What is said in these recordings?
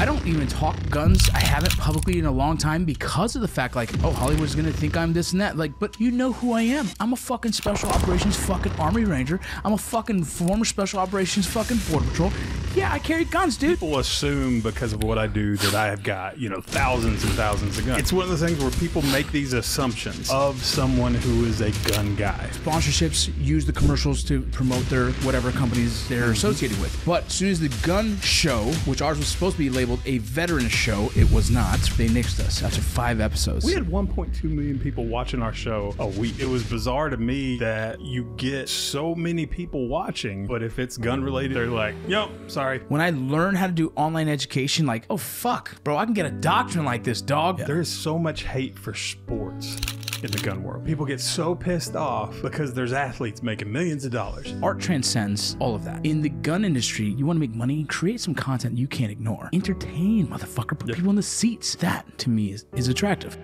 don't even talk guns. I haven't publicly in a long time because of the fact, like, oh, Hollywood's gonna think I'm this and that. Like, but you know who I am. I'm a fucking special operations fucking Army Ranger. I'm a fucking former special operations fucking Border Patrol. Yeah, I carry guns, dude. People assume because of what I do that I have got, thousands and thousands of guns. It's one of the things where people make these assumptions of someone who is a gun guy. Sponsorships use the commercials to promote their whatever companies they're associated with. But as soon as the gun show, which ours was supposed to be labeled a veteran show, it was not. They nixed us after 5 episodes. We had 1.2 million people watching our show a week. It was bizarre to me that you get so many people watching, but if it's gun related, they're like, yo, sorry. When I learned how to do online education, like, oh fuck, bro, I can get a doctrine like this, dog. There is so much hate for sports in the gun world. People get so pissed off because there's athletes making millions of dollars. Art transcends all of that. In the gun industry, you want to make money, create some content you can't ignore. Entertain, motherfucker. Put people in the seats. That, to me, is attractive.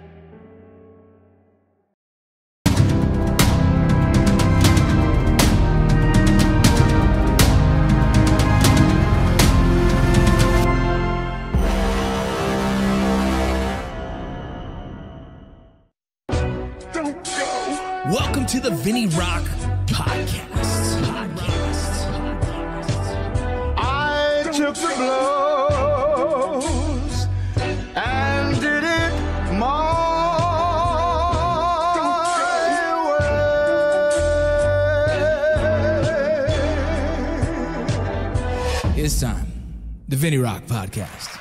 Welcome to the VinnyRoc Podcast. I took the blows and did it my way. It's time. The VinnyRoc Podcast.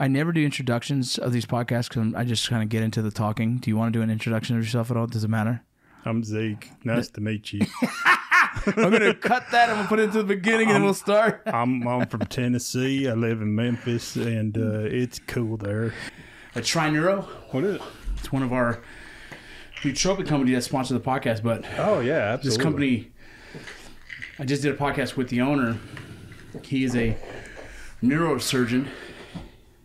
I never do introductions of these podcasts because I just kind of get into the talking. Do you want to do an introduction of yourself at all? Does it matter? I'm Zeke. Nice to meet you. I'm going to cut that and we'll put it to the beginning and then we'll start. I'm from Tennessee. I live in Memphis, and it's cool there. A Tri-Neuro? What is it? It's one of our nootropic company that sponsors the podcast, but oh yeah, absolutely. This company, I just did a podcast with the owner. He is a neurosurgeon.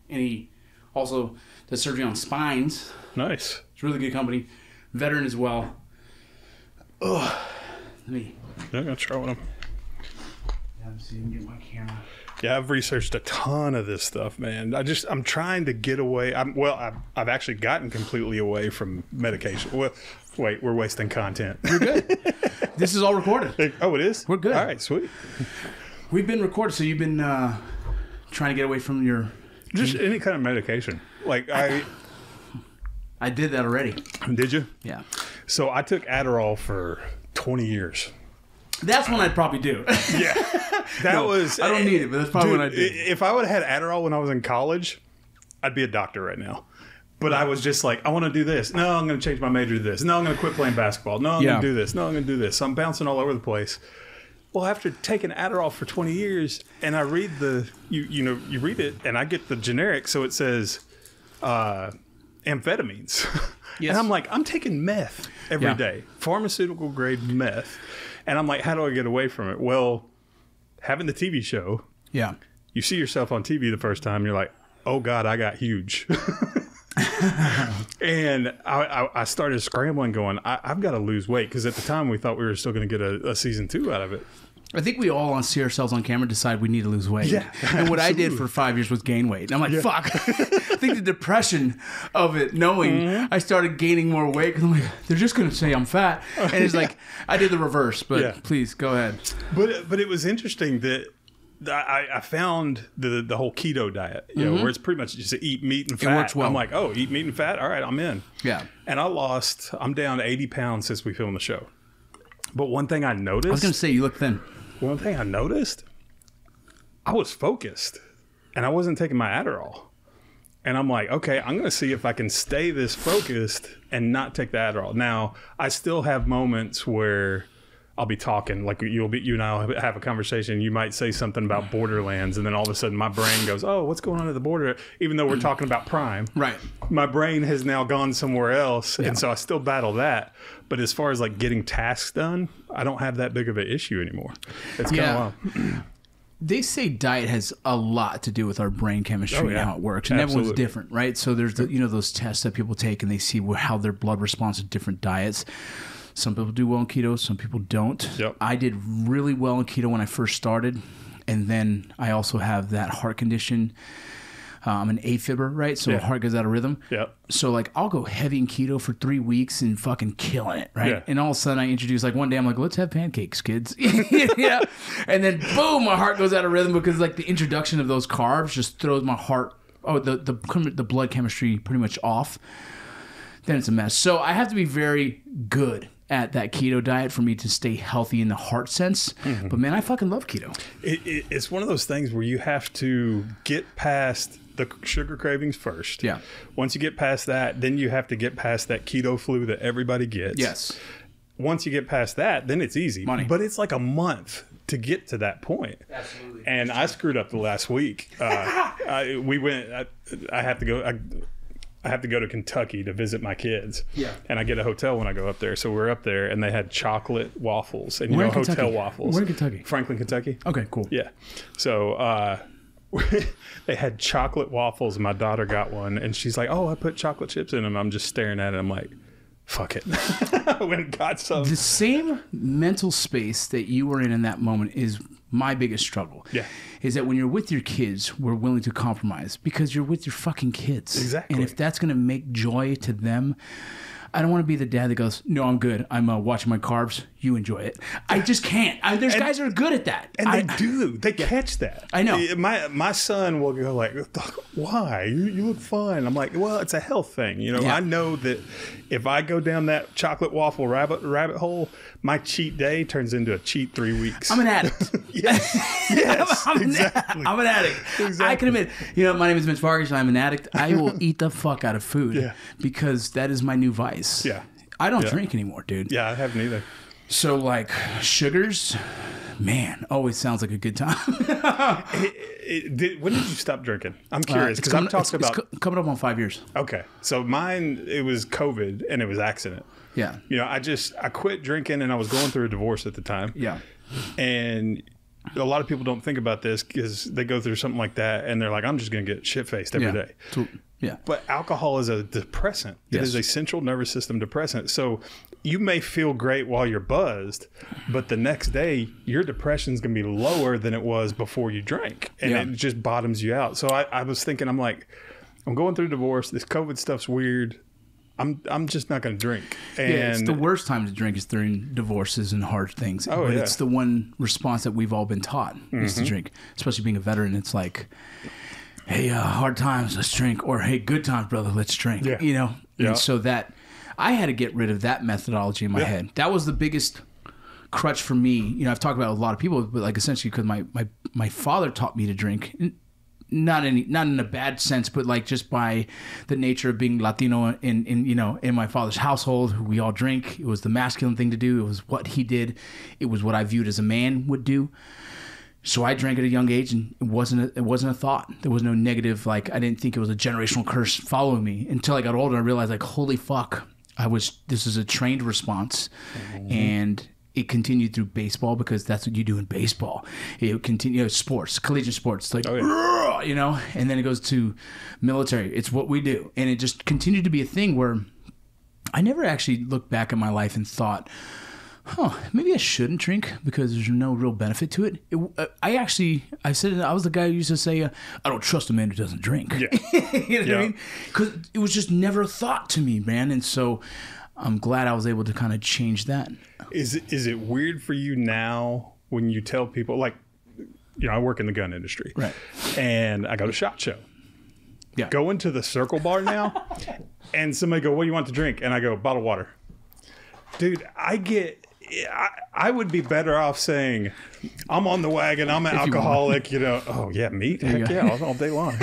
And he also does surgery on spines. Nice. It's a really good company. Veteran as well. Ugh. I'm going to try one of them. Yeah, let's see if I can get my camera. Yeah, I've researched a ton of this stuff, man. I'm trying to get away. I've actually gotten completely away from medication. Well, wait, we're wasting content. You're good. This is all recorded. Oh, it is? We're good. All right, sweet. We've been recorded, so you've been trying to get away from your... Just any kind of medication. Like I did that already. Did you? Yeah. So I took Adderall for 20 years. That's when I'd probably do. Yeah. I don't need it, but that's probably when I did. If I would have had Adderall when I was in college, I'd be a doctor right now. But I was just like, I want to do this. No, I'm going to change my major to this. No, I'm going to quit playing basketball. No, I'm going to do this. No, I'm going to do this. So I'm bouncing all over the place. Well, after taking Adderall for 20 years, and I read you read it, and I get the generic, so it says amphetamines. Yes. And I'm like, I'm taking meth every day, pharmaceutical grade meth. And I'm like, how do I get away from it? Well, having the TV show, you see yourself on TV the first time, you're like, oh God, I got huge. And I started scrambling going, I've got to lose weight, because at the time we thought we were still going to get a season 2 out of it. I think we all see ourselves on camera, decide we need to lose weight. Yeah, and what I did for 5 years was gain weight. And I'm like, fuck. I think the depression of it, knowing I started gaining more weight, because I'm like, they're just going to say I'm fat. And it's like, I did the reverse, but please, go ahead. But it was interesting that I found the whole keto diet, where it's pretty much just eat meat and fat. It works well. I'm like, oh, eat meat and fat? All right, I'm in. Yeah. And I'm down 80 pounds since we filmed the show. But one thing I noticed... I was going to say, you look thin. One thing I noticed, I was focused, and I wasn't taking my Adderall. And I'm like, okay, I'm going to see if I can stay this focused and not take the Adderall. Now, I still have moments where I'll be talking, like you and I'll have a conversation. You might say something about Borderlands, and then all of a sudden my brain goes, oh, what's going on at the border? Even though we're talking about Prime. Right. My brain has now gone somewhere else, and so I still battle that. But as far as like getting tasks done, I don't have that big of an issue anymore. It's kind of wild. They say diet has a lot to do with our brain chemistry and how it works, and everyone's different, right? So there's those tests that people take, and they see how their blood responds to different diets. Some people do well in keto, some people don't. Yep. I did really well in keto when I first started, and then I also have that heart condition. I'm an AFibber, right? So heart goes out of rhythm. Yep. So like I'll go heavy in keto for 3 weeks and fucking killing it, right? Yeah. And all of a sudden I introduce, like one day I'm like, let's have pancakes, kids. Yeah. And then boom, my heart goes out of rhythm because like the introduction of those carbs just throws my heart, the blood chemistry pretty much off. Then it's a mess. So I have to be very good at that keto diet for me to stay healthy in the heart sense. Mm-hmm. But man, I fucking love keto. It's one of those things where you have to get past the sugar cravings first. Yeah. Once you get past that, then you have to get past that keto flu that everybody gets. Yes. Once you get past that, then it's easy. Money. But it's like a month to get to that point. Absolutely. And I screwed up the last week. I have to go. I have to go to Kentucky to visit my kids. Yeah. And I get a hotel when I go up there. So we're up there, and they had chocolate waffles. And you Where know, in hotel Kentucky? waffles. Where in Kentucky? Franklin, Kentucky. Okay, cool. Yeah. So they had chocolate waffles. My daughter got one, and she's like, "Oh, I put chocolate chips in them." I'm just staring at it. I'm like, fuck it. I went and got some. The same mental space that you were in that moment is my biggest struggle. Yeah. Is that when you're with your kids, we're willing to compromise because you're with your fucking kids. Exactly. And if that's going to make joy to them, I don't want to be the dad that goes, no, I'm good. I'm watching my carbs. You enjoy it. I just can't. There's guys that are good at that. And they do. They catch that. I know. My son will go like, why? You look fine. I'm like, well, it's a health thing. You know, Yeah. I know that if I go down that chocolate waffle rabbit hole, my cheat day turns into a cheat 3 weeks. I'm an addict. Yes, exactly. I'm an addict. Exactly. I can admit, my name is Vince Vargas. I'm an addict. I will eat the fuck out of food because that is my new vice. Yeah. I don't drink anymore, dude. Yeah, I haven't either. So, like, sugars, man, always sounds like a good time. When did you stop drinking? I'm curious because I'm talking about coming up on 5 years. Okay, so mine, it was COVID and it was accident. Yeah. You know, I quit drinking and I was going through a divorce at the time. Yeah. And a lot of people don't think about this because they go through something like that and they're like, I'm just going to get shit-faced every day. Yeah. But alcohol is a depressant. It is a central nervous system depressant. So you may feel great while you're buzzed, but the next day your depression is going to be lower than it was before you drank. And it just bottoms you out. So I was thinking, I'm like, I'm going through divorce. This COVID stuff's weird. I'm just not going to drink. And it's the worst time to drink is during divorces and hard things. Oh, but it's the one response that we've all been taught is to drink, especially being a veteran. It's like, hey, hard times, let's drink. Or, hey, good times, brother, let's drink. Yeah. You know? Yeah. And so that, I had to get rid of that methodology in my head. That was the biggest crutch for me. You know, I've talked about a lot of people, but like essentially because my father taught me to drink. Not in a bad sense, but like just by the nature of being Latino in my father's household, we all drink. It was the masculine thing to do. It was what he did. It was what I viewed as a man would do. So I drank at a young age, and it wasn't a thought. There was no negative. Like I didn't think it was a generational curse following me until I got older. I realized like, holy fuck, this is a trained response, and it continued through baseball because that's what you do in baseball. It continued sports, collegiate sports, like, and then it goes to military. It's what we do. And it just continued to be a thing where I never actually looked back at my life and thought, maybe I shouldn't drink because there's no real benefit to it. I was the guy who used to say, I don't trust a man who doesn't drink. Yeah. You know what I mean? Because it was just never a thought to me, man. And so I'm glad I was able to kind of change that. Is it weird for you now when you tell people, like, I work in the gun industry, right? And I go to SHOT Show. Yeah. Go into the Circle Bar now, and somebody go, "What do you want to drink?" And I go, "Bottled water." Dude, I would be better off saying, "I'm on the wagon. I'm an alcoholic." Oh yeah, meat. Heck yeah, all day long.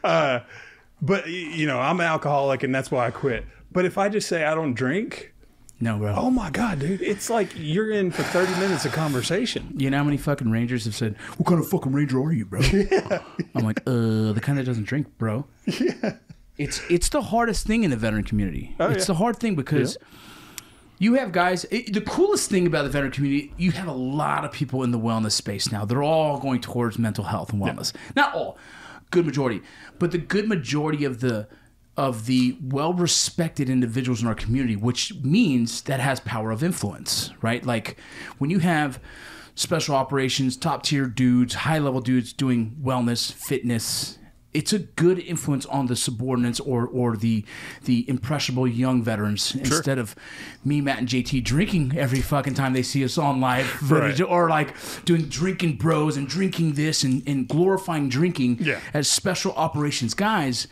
But I'm an alcoholic, and that's why I quit. But if I just say I don't drink, no, bro. Oh my God, dude! It's like you're in for 30 minutes of conversation. You know how many fucking Rangers have said, "What kind of fucking Ranger are you, bro?" Yeah. I'm like, the kind that doesn't drink, bro. Yeah. It's the hardest thing in the veteran community. It's the hard thing because you have guys. The coolest thing about the veteran community, you have a lot of people in the wellness space now. They're all going towards mental health and wellness. Not all, good majority, but the good majority of the of the well-respected individuals in our community, which means that has power of influence, right? Like when you have special operations, top-tier dudes, high-level dudes doing wellness, fitness, it's a good influence on the subordinates or the impressionable young veterans instead of me, Matt, and JT drinking every fucking time they see us on live footage or like doing drinking bros and drinking this and glorifying drinking as special operations guys.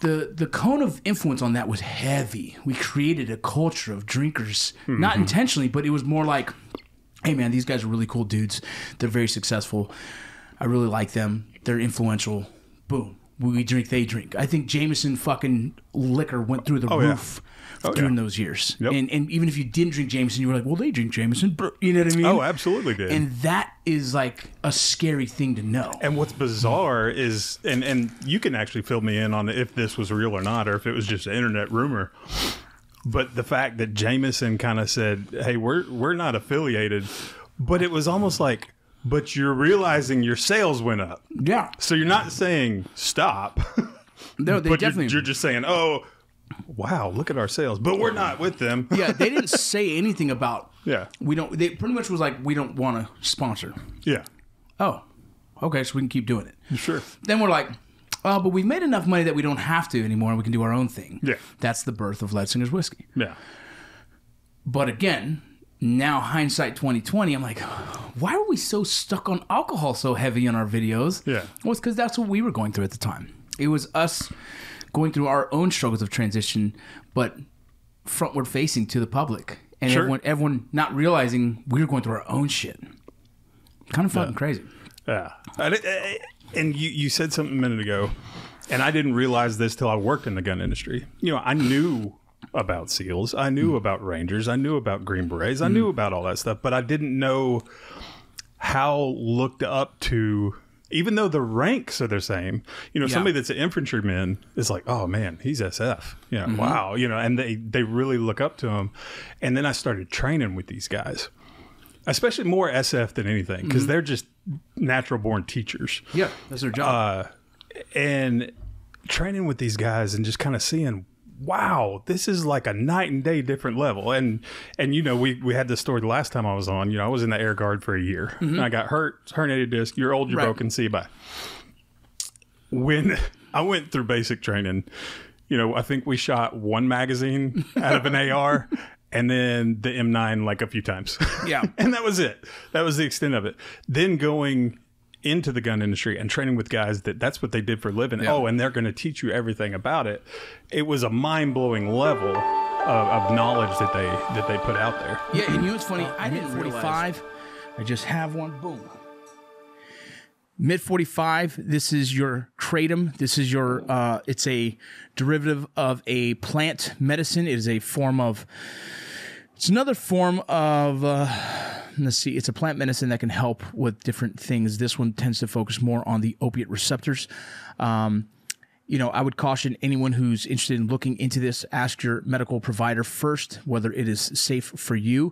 The cone of influence on that was heavy. We created a culture of drinkers, not intentionally, but it was more like, hey man, these guys are really cool dudes. They're very successful. I really like them. They're influential. Boom. We drink, they drink. I think Jameson fucking liquor went through the roof during those years. Yep. And even if you didn't drink Jameson, you were like, well, they drink Jameson. You know what I mean? Oh, absolutely did. And that is like a scary thing to know. And what's bizarre is, and you can actually fill me in on if this was real or not, or if it was just an internet rumor. But the fact that Jameson kind of said, hey, we're not affiliated, but it was almost like, but you're realizing your sales went up. Yeah. So you're not saying stop. No, they definitely. You're just saying, oh, wow, look at our sales. But we're not with them. Yeah, they didn't say anything about. Yeah. We don't. They pretty much was like, we don't want to sponsor. Yeah. Oh, okay, so we can keep doing it. Sure. Then we're like, oh, but we've made enough money that we don't have to anymore, and we can do our own thing. Yeah. That's the birth of Ledsinger's Whiskey. Yeah. But again, now hindsight 2020, I'm like, why were we so stuck on alcohol so heavy in our videos? Yeah. Well, it's because that's what we were going through at the time. It was us going through our own struggles of transition, but frontward facing to the public. And everyone not realizing we were going through our own shit. Kind of fucking crazy. Yeah. And you said something a minute ago, and I didn't realize this till I worked in the gun industry. You know, I knew about SEALs. I knew about Rangers. I knew about Green Berets. I knew about all that stuff, but I didn't know how looked up to, even though the ranks are the same. You know, somebody that's an infantryman is like, oh man, he's SF. You know, wow. You know, and they really look up to him. And then I started training with these guys, especially more SF than anything, because they're just natural born teachers. Yeah, that's their job. And training with these guys and just kind of seeing, wow, this is like a night and day different level. And you know, we had this story the last time I was on. You know, I was in the Air Guard for a year. And I got hurt, herniated disc. You're old, you're broken, see you, bye. When I went through basic training, you know, I think we shot one magazine out of an AR and then the M9 like a few times. Yeah. And that was it. That was the extent of it. Then going into the gun industry and training with guys that's what they did for a living. Yeah. Oh, and they're going to teach you everything about it. It was a mind-blowing level of knowledge that they put out there. Yeah, and you know what's funny? I didn't realize. I just have one. Boom. Mid 45. This is your kratom. This is your. It's a derivative of a plant medicine. It is a form of. It's another form of. Let's see. It's a plant medicine that can help with different things. This one tends to focus more on the opiate receptors. You know, I would caution anyone who's interested in looking into this, ask your medical provider first whether it is safe for you.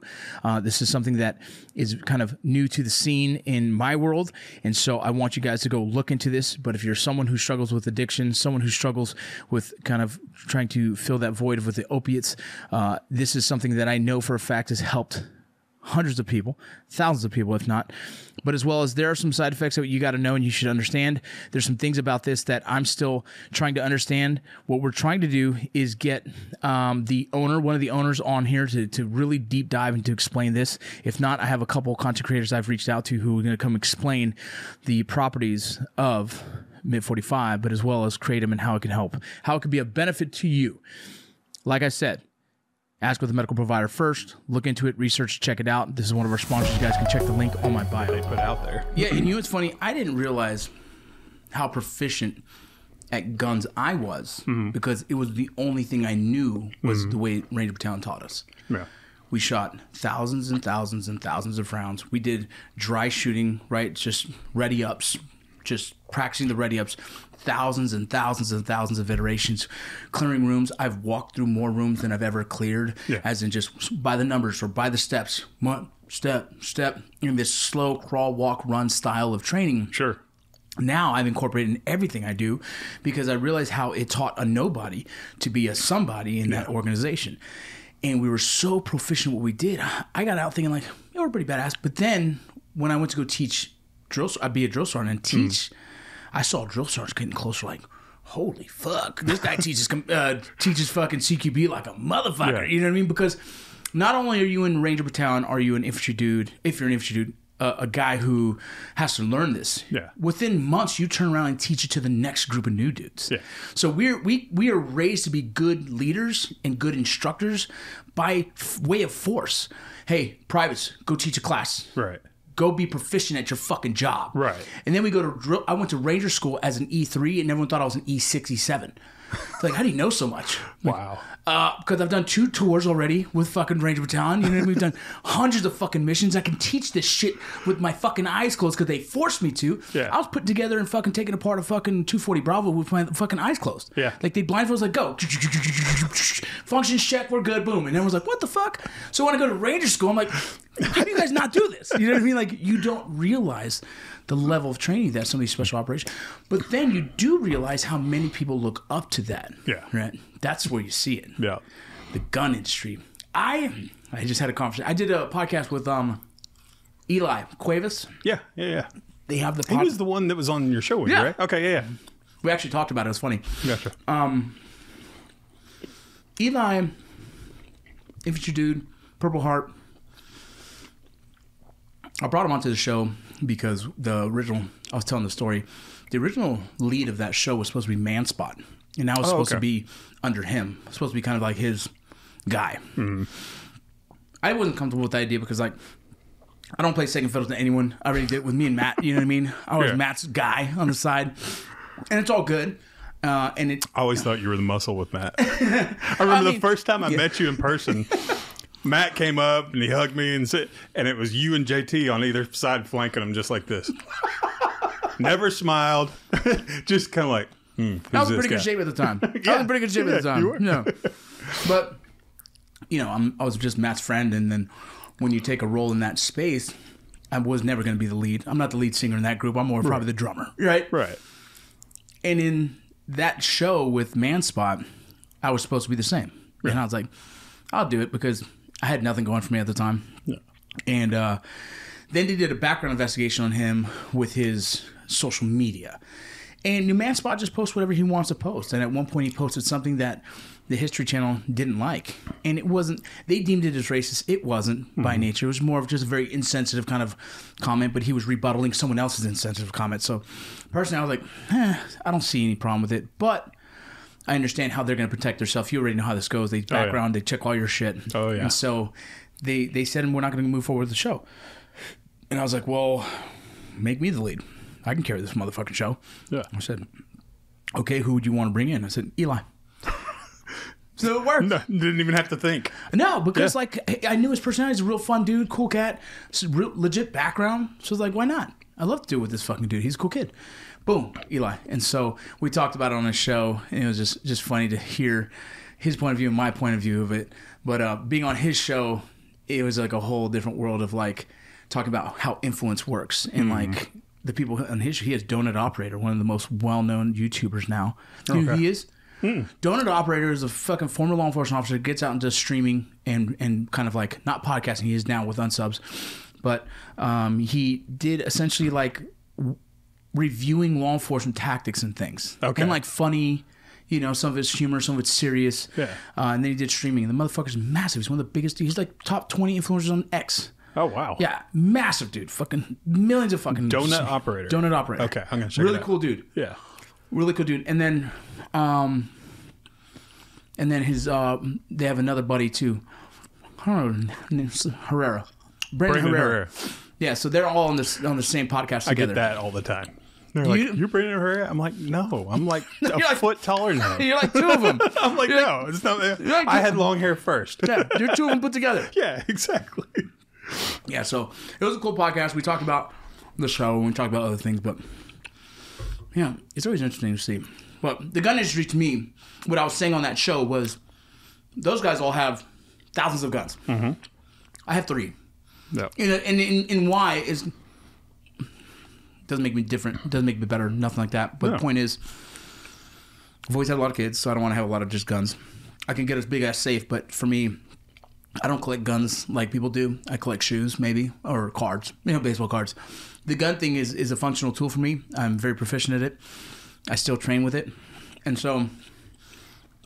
This is something that is kind of new to the scene in my world, and so I want you guys to go look into this. But if you're someone who struggles with addiction, someone who struggles with kind of trying to fill that void with the opiates, this is something that I know for a fact has helped hundreds of people, thousands of people, if not. But as well as there are some side effects that you got to know and you should understand. There's some things about this that I'm still trying to understand. What we're trying to do is get the owner, one of the owners on here to really deep dive and to explain this. If not, I have a couple of content creators I've reached out to who are going to come explain the properties of Mid 45, but as well as kratom and how it can help, how it could be a benefit to you. Like I said, ask with a medical provider first. Look into it, research, check it out. This is one of our sponsors. You guys can check the link on my bio. They put out there. Yeah, and you know what's funny? I didn't realize how proficient at guns I was because it was the only thing I knew was the way Ranger Battalion taught us. Yeah. We shot thousands and thousands and thousands of rounds. We did dry shooting, right? Just ready ups, just practicing the ready ups. Thousands and thousands and thousands of iterations, clearing rooms. I've walked through more rooms than I've ever cleared, as in just by the numbers or by the steps. One step, in this slow crawl, walk, run style of training. Sure. Now I've incorporated in everything I do because I realized how it taught a nobody to be a somebody in that organization. And we were so proficient in what we did. I got out thinking like, yeah, we're pretty badass. But then when I went to go teach I'd be a drill sergeant and teach, I saw drill sergeants getting closer like, holy fuck, this guy teaches fucking CQB like a motherfucker. Yeah. You know what I mean? Because not only are you in Ranger Battalion, are you an infantry dude, if you're an infantry dude, a guy who has to learn this. Yeah. Within months, you turn around and teach it to the next group of new dudes. Yeah. So we are raised to be good leaders and good instructors by way of force. Hey, privates, go teach a class. Right. Go be proficient at your fucking job. Right. And then we go to drill. I went to Ranger School as an E3, and everyone thought I was an E6, E7. It's like, how do you know so much? Wow. Because I've done 2 tours already with fucking Ranger Battalion. You know, we've done hundreds of fucking missions. I can teach this shit with my fucking eyes closed because they forced me to. Yeah. I was putting together and fucking taking apart a fucking 240 Bravo with my fucking eyes closed. Yeah. Like they blindfold us like, go. Functions check, we're good, boom. And everyone's like, what the fuck? So when I go to Ranger School, I'm like, how do you guys not do this? You know what I mean? Like you don't realize the level of training that some of these special operations. But then you do realize how many people look up to that. Yeah. Right? That's where you see it. Yeah. The gun industry. I just had a conversation. I did a podcast with Eli Cuevas. Yeah. They have the He was the one that was on your show with you, right? Okay, yeah. We actually talked about it. It was funny. Gotcha. Eli, infantry dude, Purple Heart. I brought him onto the show because I was telling the story, the original lead of that show was supposed to be Manspot. And that was supposed to be under him. It was supposed to be kind of like his guy. Mm-hmm. I wasn't comfortable with the idea because, like, I don't play second fiddle to anyone. I already did it with me and Matt. You know what I mean? I was Matt's guy on the side. And it's all good. I always thought you were the muscle with Matt. I remember the first time I met you in person. Matt came up and he hugged me and it was you and JT on either side flanking him just like this. Never smiled. Just kind of like, I was in pretty good shape at the time. I was in pretty good shape at the time. You were. No. But, you know, I was just Matt's friend. And then when you take a role in that space, I was never going to be the lead. I'm not the lead singer in that group. I'm more probably the drummer. Right? Right. And in that show with Manspot, I was supposed to be the same. Right. And I was like, I'll do it because I had nothing going for me at the time. Yeah. And then they did a background investigation on him with his social media. And Manspot just posts whatever he wants to post. And at one point he posted something that the History Channel didn't like. And it wasn't, they deemed it as racist. It wasn't by nature. It was more of just a very insensitive kind of comment, but he was rebuttaling someone else's insensitive comment. So personally, I was like, I don't see any problem with it. But I understand how they're going to protect themselves. You already know how this goes. They background, they check all your shit. Oh, yeah. And so they said, we're not going to move forward with the show. And I was like, well, make me the lead. I can carry this motherfucking show. Yeah. I said, okay, who would you want to bring in? I said, Eli. So it worked. No, didn't even have to think. No, because I knew his personality. He's a real fun dude, cool cat, real legit background. So I was like, why not? I love to do it with this fucking dude. He's a cool kid. Boom, Eli. And so we talked about it on the show, and it was just funny to hear his point of view and my point of view of it. But being on his show, it was like a whole different world of like talking about how influence works and like the people on his show. He has Donut Operator, one of the most well-known YouTubers now. You know who he is? Donut Operator is a fucking former law enforcement officer that gets out and does streaming and kind of like, not podcasting, he is now with Unsubs, but he did essentially like reviewing law enforcement tactics and things. Okay. And like funny, you know, some of it's humor, some of it's serious. Yeah. And then he did streaming, and the motherfucker's massive. He's one of the biggest, he's like top 20 influencers on X. Oh, wow. Yeah, massive dude. Fucking millions of fucking... Donut Operator. Donut Operator. Okay, I'm going to check really it out. Cool dude. Yeah. Really cool dude. And then his they have another buddy too. I don't know, Herrera. Brandon Herrera. Yeah, so they're all on the same podcast together. I get that all the time. They're like, you're Brandon Herrera? I'm like, no. I'm like a foot taller than him. You're like two of them. I'm like, no. It's not. Like I had long hair first. Yeah, you're two of them put together. Yeah, exactly. Yeah, so it was a cool podcast. We talked about the show and we talked about other things, but yeah, it's always interesting to see. But the gun industry, to me, what I was saying on that show was those guys all have thousands of guns. Mm-hmm. I have 3. Yeah. And why is Doesn't make me different. Doesn't make me better. Nothing like that. But the point is, I've always had a lot of kids, so I don't want to have a lot of just guns. I can get a big ass safe, but for me, I don't collect guns like people do. I collect shoes, maybe, or cards. Baseball cards. The gun thing is a functional tool for me. I'm very proficient at it. I still train with it. And so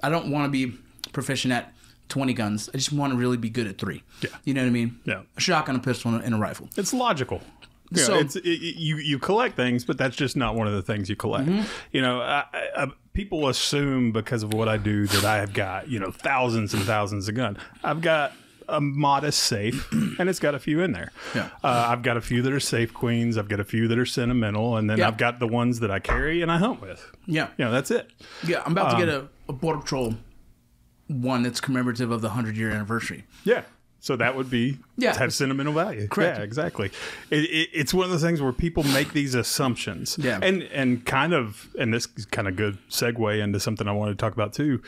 I don't want to be proficient at 20 guns. I just want to really be good at 3. Yeah. You know what I mean? Yeah. A shotgun, a pistol, and a rifle. It's logical. So you collect things, but that's just not one of the things you collect. People assume because of what I do that I have got, thousands and thousands of guns. I've got a modest safe, and it's got a few in there. Yeah. I've got a few that are safe queens. I've got a few that are sentimental, and then I've got the ones that I carry and I hunt with. Yeah. That's it. Yeah, I'm about to get a Border Patrol one that's commemorative of the 100-year anniversary. Yeah. So that would be have sentimental value. Correct. Yeah, exactly. It's one of those things where people make these assumptions. Yeah. And this is kind of good segue into something I wanted to talk about too,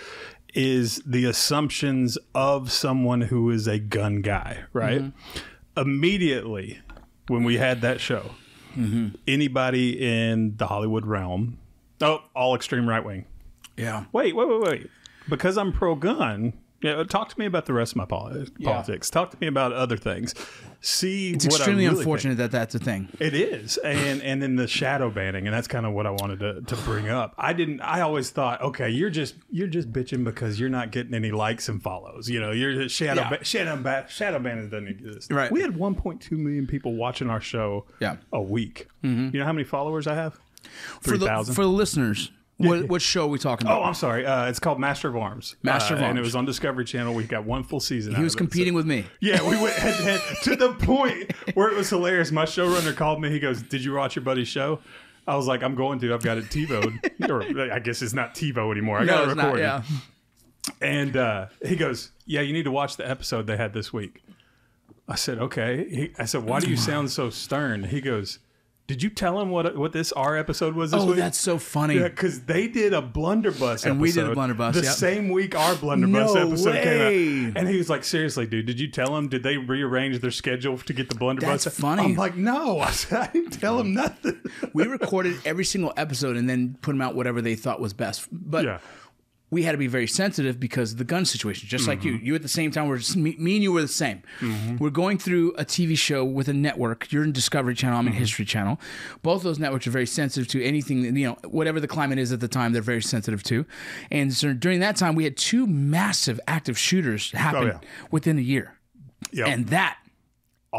is the assumptions of someone who is a gun guy, right? Mm-hmm. Immediately when we had that show, anybody in the Hollywood realm, all extreme right wing. Yeah. Wait. Because I'm pro-gun... Yeah, talk to me about the rest of my politics. Talk to me about other things. It's extremely unfortunate that that's a thing. It is, and then the shadow banning, and that's kind of what I wanted to bring up. I always thought, okay, you're just bitching because you're not getting any likes and follows. You're shadow banning doesn't exist. Right. We had 1.2 million people watching our show a week. Mm-hmm. You know how many followers I have? 3,000. For the listeners. What show are we talking about? Oh, I'm sorry. It's called Master of Arms. Master of Arms. And it was on Discovery Channel. We got one full season. He was competing with me. Yeah, we went head to head to the point where it was hilarious. My showrunner called me. He goes, "Did you watch your buddy's show?" I was like, "I'm going to. I've got it TiVo'd." Or I guess it's not TiVo anymore. I got it recorded. Yeah. And he goes, "Yeah, you need to watch the episode they had this week." I said, "Okay." I said, "Why do you sound so stern?" He goes, "Did you tell him what our episode was this week?" Oh, that's so funny. Yeah, because they did a Blunderbuss episode. And we did a Blunderbuss, the same week our Blunderbuss episode came out. And he was like, "Seriously, dude, did you tell him? Did they rearrange their schedule to get the Blunderbuss?" That's funny. I'm like, "No." I said, "I didn't tell him nothing." We recorded every single episode and then put them out whatever they thought was best. But we had to be very sensitive because of the gun situation, just like you. You at the same time, me and you were the same. Mm-hmm. We're going through a TV show with a network. You're in Discovery Channel, I'm in History Channel. Both of those networks are very sensitive to anything, whatever the climate is at the time, they're very sensitive to. And so during that time, we had 2 massive active shooters happen within a year. Yep. And that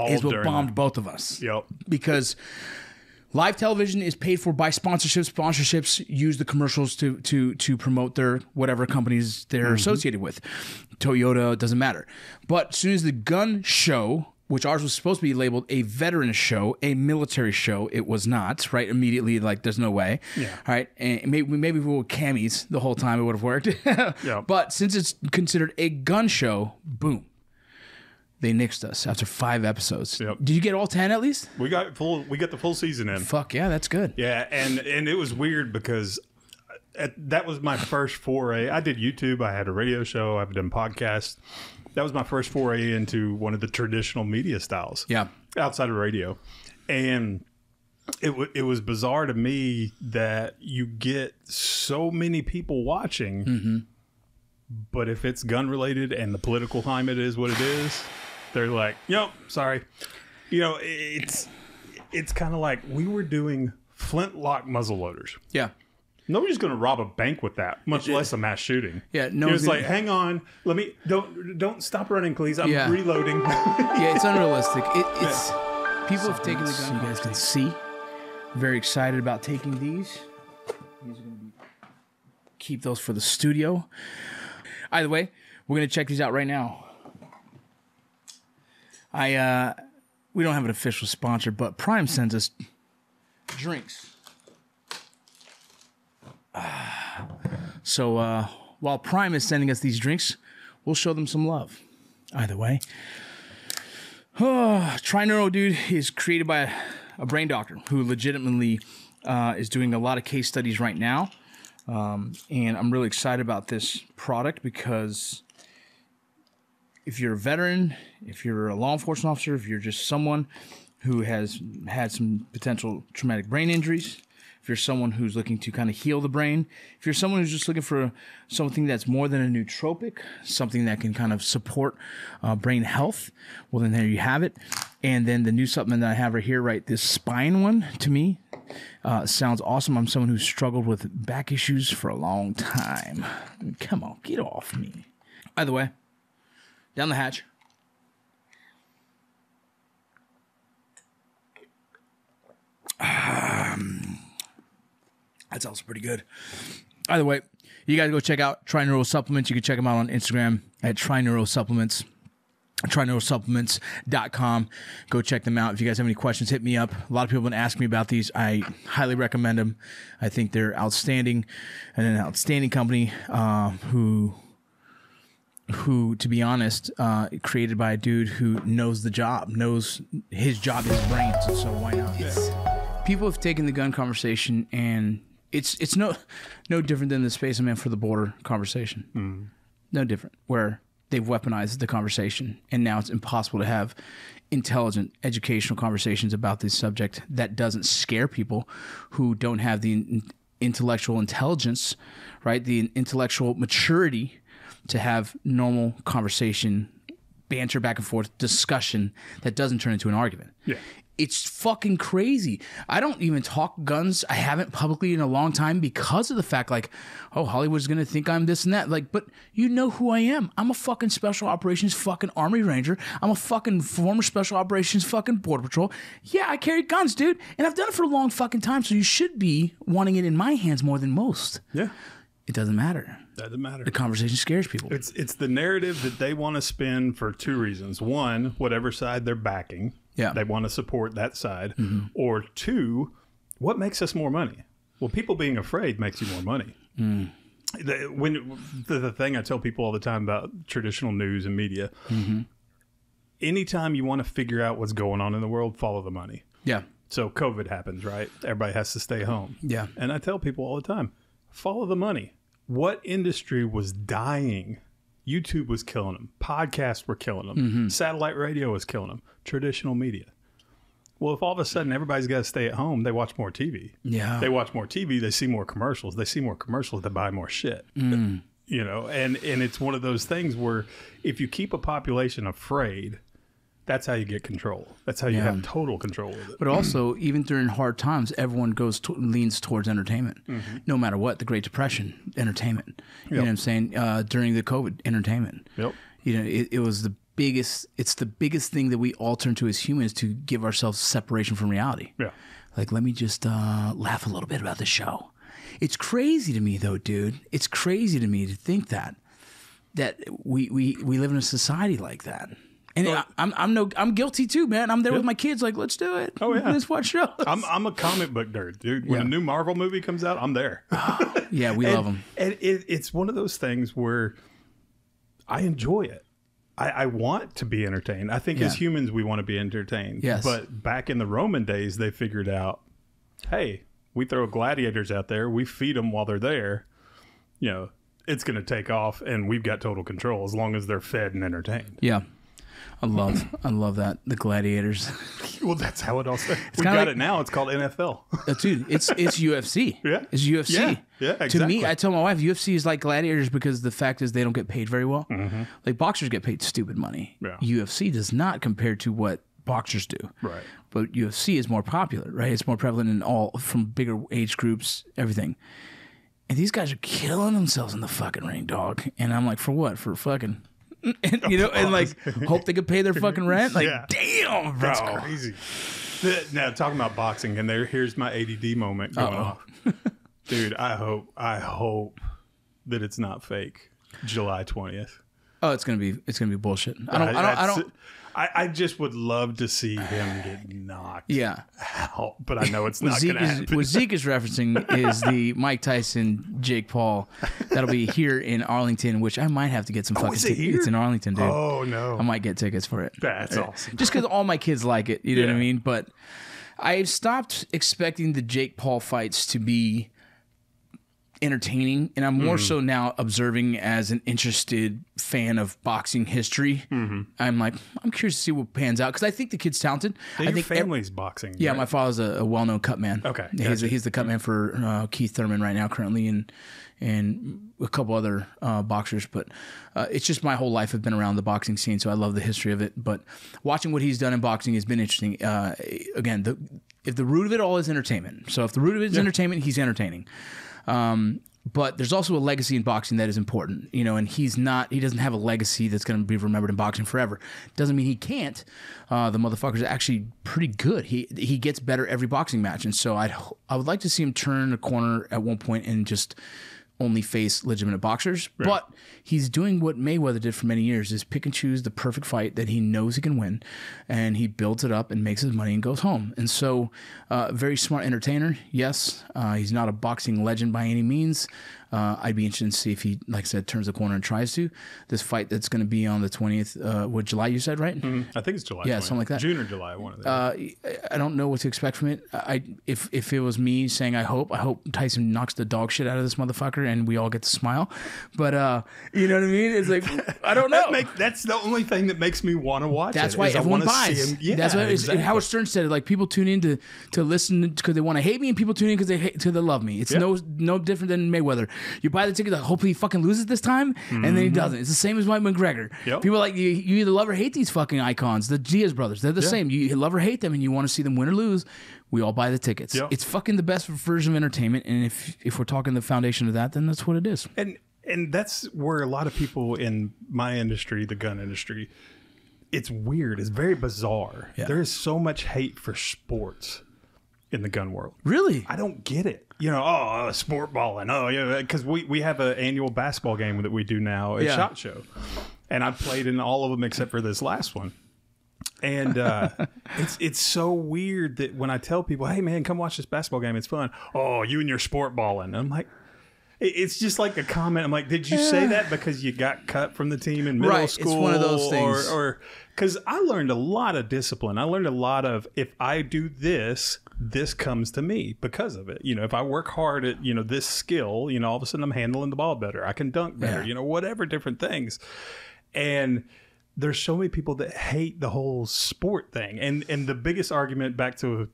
is what bombed both of us. Yep. Because... live television is paid for by sponsorships. Sponsorships use the commercials to promote their whatever companies they're associated with. Toyota, doesn't matter. But as soon as the gun show, which ours was supposed to be labeled a veteran show, a military show, it was not, right? Immediately, like, there's no way. Yeah. All right. And maybe if we were camis the whole time, it would have worked. But since it's considered a gun show, boom. They nixed us after 5 episodes. Yep. Did you get all 10 at least? We got the full season in. Fuck yeah, that's good. Yeah, and it was weird because that was my first foray. I did YouTube. I had a radio show. I've done podcasts. That was my first foray into one of the traditional media styles. Yeah, outside of radio, and it was bizarre to me that you get so many people watching, but if it's gun related and the political climate is what it is. They're like, "Yep, sorry." It's kind of like we were doing flintlock muzzleloaders. Yeah. Nobody's going to rob a bank with that, much less a mass shooting. Yeah, no. It's like, hang on, don't stop running, please. I'm reloading. Yeah, it's unrealistic. It's people have taken the gun. So you guys can see. Very excited about taking these. These are going to keep those for the studio. Either way, we're going to check these out right now. We don't have an official sponsor, but Prime sends us drinks. So while Prime is sending us these drinks, we'll show them some love. Either way. Trineuro, dude, is created by a brain doctor who legitimately is doing a lot of case studies right now. And I'm really excited about this product because if you're a veteran, if you're a law enforcement officer, if you're just someone who has had some potential traumatic brain injuries, if you're someone who's looking to kind of heal the brain, if you're someone who's just looking for something that's more than a nootropic, something that can kind of support brain health, well, then there you have it. And then the new supplement that I have right here, right, this spine one, to me, sounds awesome. I'm someone who's struggled with back issues for a long time. Come on, get off me. Either way, down the hatch. That's also pretty good. Either way, you guys go check out Trineuro Supplements. You can check them out on Instagram at Trineuro Supplements. TriNeuroSupplements.com. Go check them out. If you guys have any questions, hit me up. A lot of people have been asking me about these. I highly recommend them. I think they're outstanding and an outstanding company who, to be honest, created by a dude who knows the job, knows his job is brains. So why not? People have taken the gun conversation, and it's no different than the Spaceman for the Border conversation. Mm. No different, where they've weaponized the conversation, and now it's impossible to have intelligent, educational conversations about this subject that doesn't scare people who don't have the intellectual intelligence, right? The intellectual maturity to have normal conversation, banter back and forth, discussion that doesn't turn into an argument. Yeah. It's fucking crazy. I don't even talk guns. I haven't publicly in a long time because of the fact, like, oh, Hollywood's going to think I'm this and that. Like, but you know who I am. I'm a fucking special operations fucking Army Ranger. I'm a fucking former special operations fucking Border Patrol. Yeah, I carry guns, dude. And I've done it for a long fucking time. So you should be wanting it in my hands more than most. Yeah. It doesn't matter. Doesn't matter. The conversation scares people. It's the narrative that they want to spin for two reasons. One, whatever side they're backing. Yeah. They want to support that side. Mm-hmm. Or two, what makes us more money? Well, people being afraid makes you more money. Mm. The thing I tell people all the time about traditional news and media, mm-hmm. anytime you want to figure out what's going on in the world, follow the money. Yeah. So COVID happens, right? Everybody has to stay home. Yeah. And I tell people all the time, follow the money. What industry was dying? YouTube was killing them. Podcasts were killing them. Mm-hmm. Satellite radio was killing them. Traditional media. Well, if all of a sudden everybody's got to stay at home, they watch more TV. Yeah. They watch more TV. They see more commercials. They see more commercials. They buy more shit. Mm. You know, and it's one of those things where if you keep a population afraid, that's how you get control. That's how you have total control of it. But also, even during hard times, everyone leans towards entertainment. Mm-hmm. No matter what, the Great Depression, entertainment. You know what I'm saying? During the COVID, entertainment. Yep. You know, it was the biggest. It's the biggest thing that we all turn to as humans to give ourselves separation from reality. Yeah. Like, let me just laugh a little bit about the show. It's crazy to me, though, dude. It's crazy to me to think that we live in a society like that. And I'm guilty too, man. I'm there with my kids, like, let's do it. Oh yeah, let's watch shows. I'm a comic book nerd, dude. When a new Marvel movie comes out, I'm there. Yeah, we love them. And it's one of those things where I enjoy it. I want to be entertained. I think as humans we want to be entertained. Yes. But back in the Roman days, they figured out, hey, we throw gladiators out there, we feed them while they're there. You know, it's going to take off, and we've got total control as long as they're fed and entertained. Yeah. I love that. The gladiators. Well, that's how it all started. We got it now. It's called NFL. Dude, it's UFC. Yeah. It's UFC. Yeah, exactly. To me, I tell my wife, UFC is like gladiators because the fact is they don't get paid very well. Mm-hmm. Like boxers get paid stupid money. Yeah. UFC does not compare to what boxers do. Right. But UFC is more popular, right? It's more prevalent in all, from bigger age groups, everything. And these guys are killing themselves in the fucking ring, dog. And I'm like, for what? For fucking... And, you know, and like hope they could pay their fucking rent. Like, damn, bro, that's crazy. Now talking about boxing, and here's my ADD moment going off, dude. I hope that it's not fake. July 20th. Oh, it's gonna be bullshit. I just would love to see him get knocked out, but I know it's not going to happen. What Zeke is referencing is the Mike Tyson, Jake Paul. That'll be here in Arlington, which I might have to get some fucking tickets. It's in Arlington, dude. Oh, no. I might get tickets for it. That's awesome. Just because all my kids like it, you know what I mean? But I've stopped expecting the Jake Paul fights to be entertaining, and I'm more so now observing as an interested fan of boxing history. I'm like, I'm curious to see what pans out, because I think the kid's talented. Yeah, I think family's boxing. Yeah, right? my father's a well-known cut man. Okay, Yeah, gotcha. he's the cut man for Keith Thurman right now, currently, and a couple other boxers. But it's just my whole life have been around the boxing scene, so I love the history of it. But watching what he's done in boxing has been interesting. Again, if the root of it all is entertainment, so if the root of it is entertainment, he's entertaining. But there's also a legacy in boxing that is important, you know, and he doesn't have a legacy that's going to be remembered in boxing forever. Doesn't mean he can't. The motherfucker's actually pretty good. He gets better every boxing match. And so I would like to see him turn a corner at one point and just only face legitimate boxers. Right. But he's doing what Mayweather did for many years, is pick and choose the perfect fight that he knows he can win, and he builds it up and makes his money and goes home. And so very smart entertainer, yes. He's not a boxing legend by any means. I'd be interested to see if he, like I said, turns the corner and tries to. This fight that's going to be on the 20th, July you said, right? I think it's July. Yeah, 20th. something like that. June or July, one of those. I don't know what to expect from it. If it was me saying I hope Tyson knocks the dog shit out of this motherfucker and we all get to smile. But you know what I mean? It's like, I don't know. That's the only thing that makes me want to watch That's it. why everyone I buys. Yeah, that's why exactly. Howard Stern said it. Like, people tune in to listen because they want to hate me, and people tune in because they love me. It's no different than Mayweather. You buy the ticket to hopefully he fucking loses this time, and then he doesn't. It's the same as Mike McGregor. Yep. People are like, you either love or hate these fucking icons, the Diaz brothers. They're the same. You love or hate them, and you want to see them win or lose. We all buy the tickets. Yep. It's fucking the best version of entertainment, and if we're talking the foundation of that, then that's what it is. And that's where a lot of people in my industry, the gun industry, it's weird. It's very bizarre. Yeah. There is so much hate for sports in the gun world. Really? I don't get it. You know, sport balling. Oh, yeah, because we have an annual basketball game that we do now at SHOT Show. And I've played in all of them except for this last one. And it's so weird that when I tell people, hey, man, come watch this basketball game, it's fun. Oh, you and your sport balling. And I'm like, it's just like a comment. I'm like, did you say that because you got cut from the team in middle school? It's one of those things. Or because I learned a lot of discipline. I learned a lot of, if I do this comes to me because of it. You know, if I work hard at, this skill, all of a sudden I'm handling the ball better. I can dunk better, whatever, different things. And there's so many people that hate the whole sport thing. And the biggest argument back to,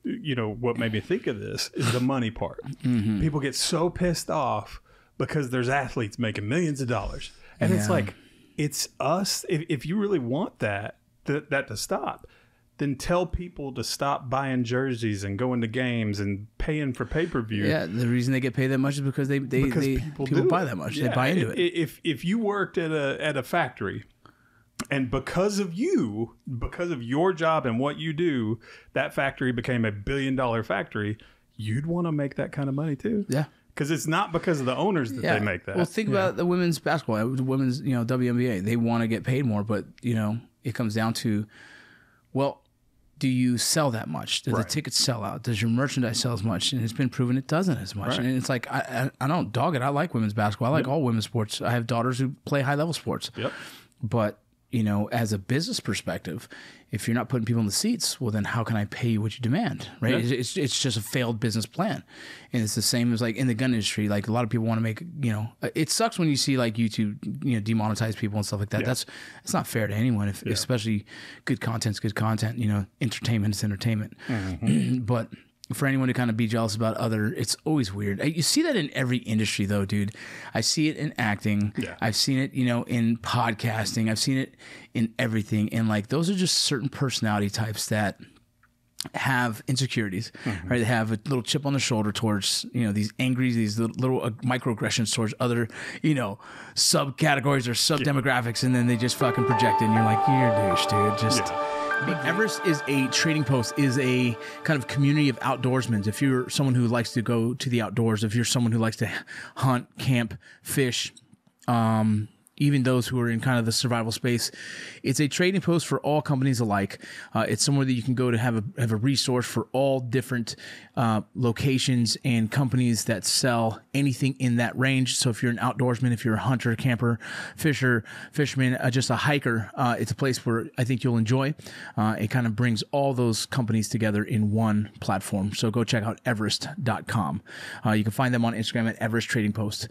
what made me think of this is the money part. Mm-hmm. People get so pissed off because there's athletes making millions of dollars. And it's like, it's us. If you really want that to stop, then tell people to stop buying jerseys and going to games and paying for pay-per-view. Yeah, the reason they get paid that much is because people buy that much. Yeah. They buy into it. If you worked at a factory, and because of your job and what you do, that factory became $1 billion factory, you'd want to make that kind of money too. Yeah. Because it's not because of the owners that they make that. Well, think about the women's basketball, the women's, WNBA. They want to get paid more, but, it comes down to, well, do you sell that much? Does the tickets sell out? Does your merchandise sell as much? And it's been proven it doesn't as much. Right. And it's like, I don't dog it. I like women's basketball. I like all women's sports. I have daughters who play high-level sports. Yep. But, as a business perspective, if you're not putting people in the seats, well, then how can I pay you what you demand, right? Yeah. It's just a failed business plan. And it's the same as like in the gun industry. Like a lot of people want to make, it sucks when you see like YouTube, demonetize people and stuff like that. Yeah. That's not fair to anyone, especially good content's good content, entertainment is entertainment. Mm-hmm. But for anyone to kind of be jealous about it's always weird. You see that in every industry though, dude. I see it in acting. Yeah. I've seen it, in podcasting. I've seen it in everything. And like, those are just certain personality types that have insecurities, right? They have a little chip on the shoulder towards, these these little microaggressions towards other, subcategories or sub-demographics. And then they just fucking project it. And you're like, you're a douche, dude. Just... Everest is a trading post, is a kind of community of outdoorsmen. If you're someone who likes to go to the outdoors, if you're someone who likes to hunt, camp, fish, even those who are in kind of the survival space. It's a trading post for all companies alike. It's somewhere that you can go to have a resource for all different locations and companies that sell anything in that range. So if you're an outdoorsman, if you're a hunter, camper, fisherman, just a hiker, it's a place where I think you'll enjoy. It kind of brings all those companies together in one platform. So go check out Everest.com. You can find them on Instagram at Everest Trading Post.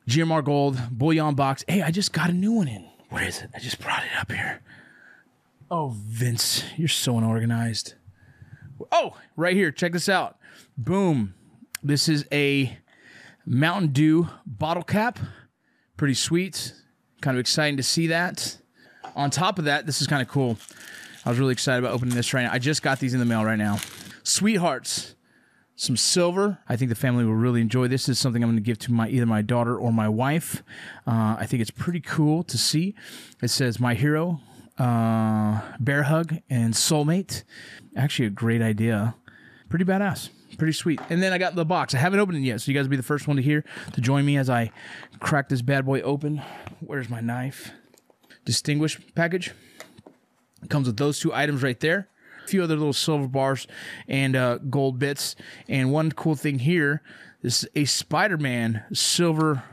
GMR Gold, Bullion Box. Hey, I just got a new one in. Where is it? I just brought it up here. Oh, Vince, you're so unorganized. Oh, right here. Check this out. Boom. This is a Mountain Dew bottle cap. Pretty sweet. Kind of exciting to see that. On top of that, this is kind of cool. I was really excited about opening this right now. I just got these in the mail right now. Sweethearts. Some silver. I think the family will really enjoy this. This is something I'm going to give to either my daughter or my wife. I think it's pretty cool to see. It says, my hero, bear hug, and soulmate. Actually, a great idea. Pretty badass. Pretty sweet. And then I got the box. I haven't opened it yet, so you guys will be the first one to join me as I crack this bad boy open. Where's my knife? Distinguished package. It comes with those two items right there. A few other little silver bars and gold bits. And one cool thing here, this is a Spider-Man silver.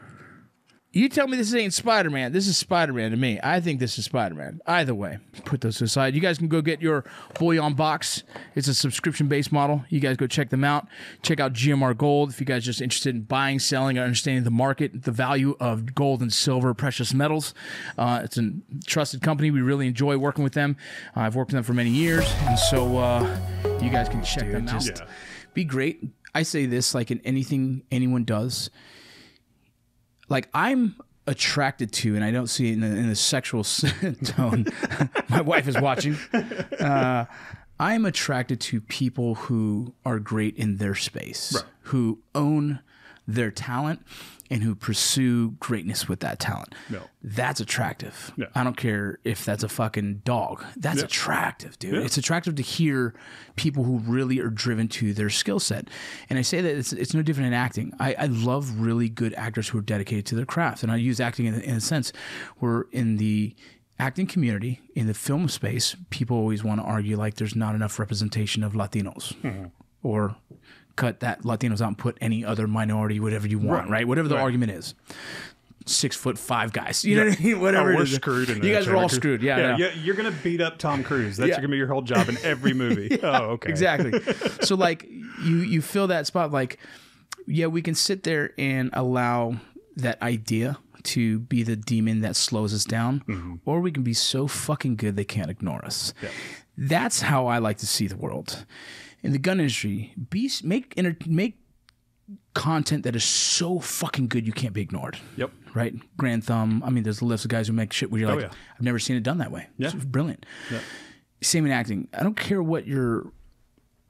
You tell me this ain't Spider-Man. This is Spider-Man to me. I think this is Spider-Man. Either way, put those aside. You guys can go get your Bullion Box. It's a subscription-based model. You guys go check them out. Check out GMR Gold if you guys are just interested in buying, selling, or understanding the market, the value of gold and silver, precious metals. It's a trusted company. We really enjoy working with them. I've worked with them for many years, and so you guys can check them out. Yeah. Be great. I say this like in anything anyone does. Like, I'm attracted to, and I don't see it in a sexual tone. My wife is watching. I'm attracted to people who are great in their space, right, who own their talent and who pursue greatness with that talent. No. That's attractive. Yeah. I don't care if that's a fucking dog. That's attractive, dude. Yeah. It's attractive to hear people who really are driven to their skill set. And I say that it's no different in acting. I love really good actors who are dedicated to their craft. And I use acting in a sense where in the acting community, in the film space, people always want to argue like there's not enough representation of Latinos. Mm-hmm. Or cut that Latinos out and put any other minority, whatever you want, right? Whatever the argument is. 6'5" guys, you know what I mean? Whatever. We're screwed. In you guys are all screwed. Yeah. You're gonna beat up Tom Cruise. That's gonna be your whole job in every movie. Oh, okay. Exactly. So like you fill that spot. Like, yeah, we can sit there and allow that idea to be the demon that slows us down, or we can be so fucking good they can't ignore us. Yeah. That's how I like to see the world. In the gun industry, make content that is so fucking good you can't be ignored. Yep. Right? Grand Thumb. I mean, there's a list of guys who make shit where you're like, I've never seen it done that way. Yeah. It's brilliant. Yeah. Same in acting. I don't care what your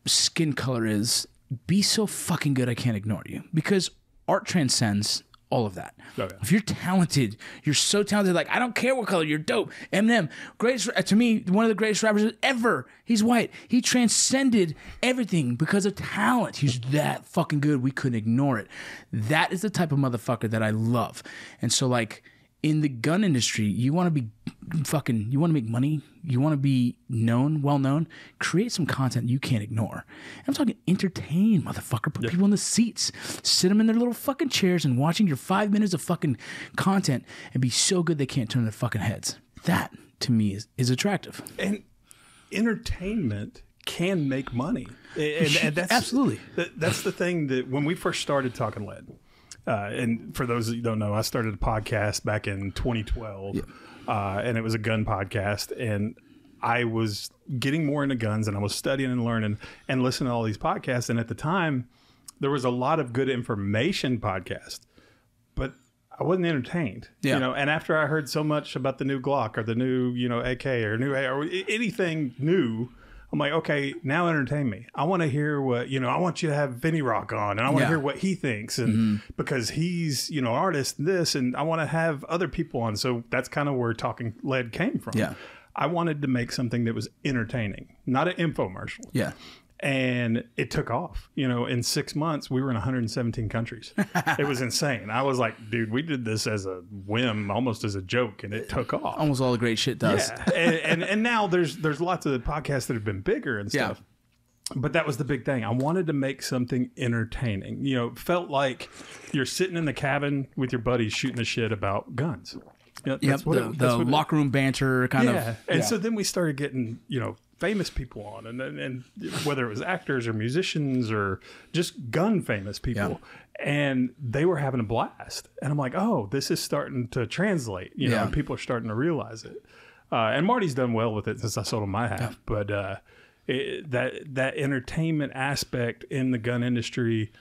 skin color is. Be so fucking good I can't ignore you. Because art transcends all of that. Oh, yeah. If you're talented, you're so talented. Like, I don't care what color, you're dope. Eminem, greatest to me, one of the greatest rappers ever. He's white. He transcended everything because of talent. He's that fucking good. We couldn't ignore it. That is the type of motherfucker that I love. And so, like, in the gun industry, you want to be fucking, you want to make money, you want to be known, well known, create some content you can't ignore. And I'm talking entertain, motherfucker. Put people in the seats, sit them in their little fucking chairs and watching your 5 minutes of fucking content and be so good they can't turn their fucking heads. That, to me, is attractive. And entertainment can make money. And that's, absolutely. That's the thing that when we first started Talking Lead, and for those that you don't know, I started a podcast back in 2012, and it was a gun podcast, and I was getting more into guns, and I was studying and learning and listening to all these podcasts, and at the time, there was a lot of good information podcasts, but I wasn't entertained, you know, and after I heard so much about the new Glock or the new, you know, AK or new or anything new, I'm like, okay, now entertain me. I want to hear what, you know, I want you to have VinnyRoc on, and I want to hear what he thinks, and because he's, you know, artist and this, and I want to have other people on. So that's kind of where Talking Lead came from. Yeah. I wanted to make something that was entertaining, not an infomercial. Yeah. And it took off. You know, in 6 months, we were in 117 countries. It was insane. I was like, dude, we did this as a whim, almost as a joke, and it took off. Almost all the great shit does. Yeah. And now there's lots of podcasts that have been bigger and stuff. Yeah. But that was the big thing. I wanted to make something entertaining. You know, it felt like you're sitting in the cabin with your buddies shooting the shit about guns. You know, the locker room banter kind of. And so then we started getting, you know, famous people on, and whether it was actors or musicians or just gun famous people, and they were having a blast. And I'm like, oh, this is starting to translate, you know, and people are starting to realize it. And Marty's done well with it since I sold him my half. But that entertainment aspect in the gun industry,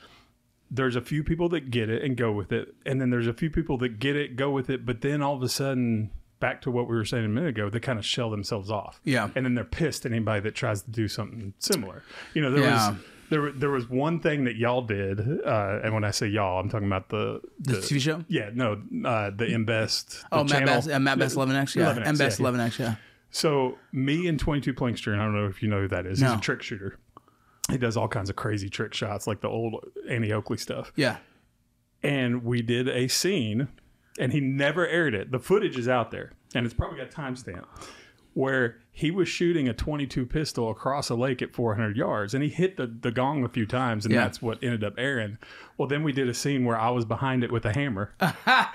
there's a few people that get it and go with it, and then there's a few people that get it, go with it, but then all of a sudden, back to what we were saying a minute ago, they kind of shell themselves off. Yeah. And then they're pissed at anybody that tries to do something similar. You know, there was one thing that y'all did, and when I say y'all, I'm talking about the TV show? Yeah, no, the MBest. Oh, Matt Best 11X? Yeah, MBest 11X, yeah. So me and 22 Plankster, I don't know if you know who that is. He's a trick shooter. He does all kinds of crazy trick shots, like the old Annie Oakley stuff. Yeah. And we did a scene, and he never aired it. The footage is out there, and it's probably got a timestamp, where he was shooting a 22 pistol across a lake at 400 yards, and he hit the gong a few times, and that's what ended up airing. Well, then we did a scene where I was behind it with a hammer,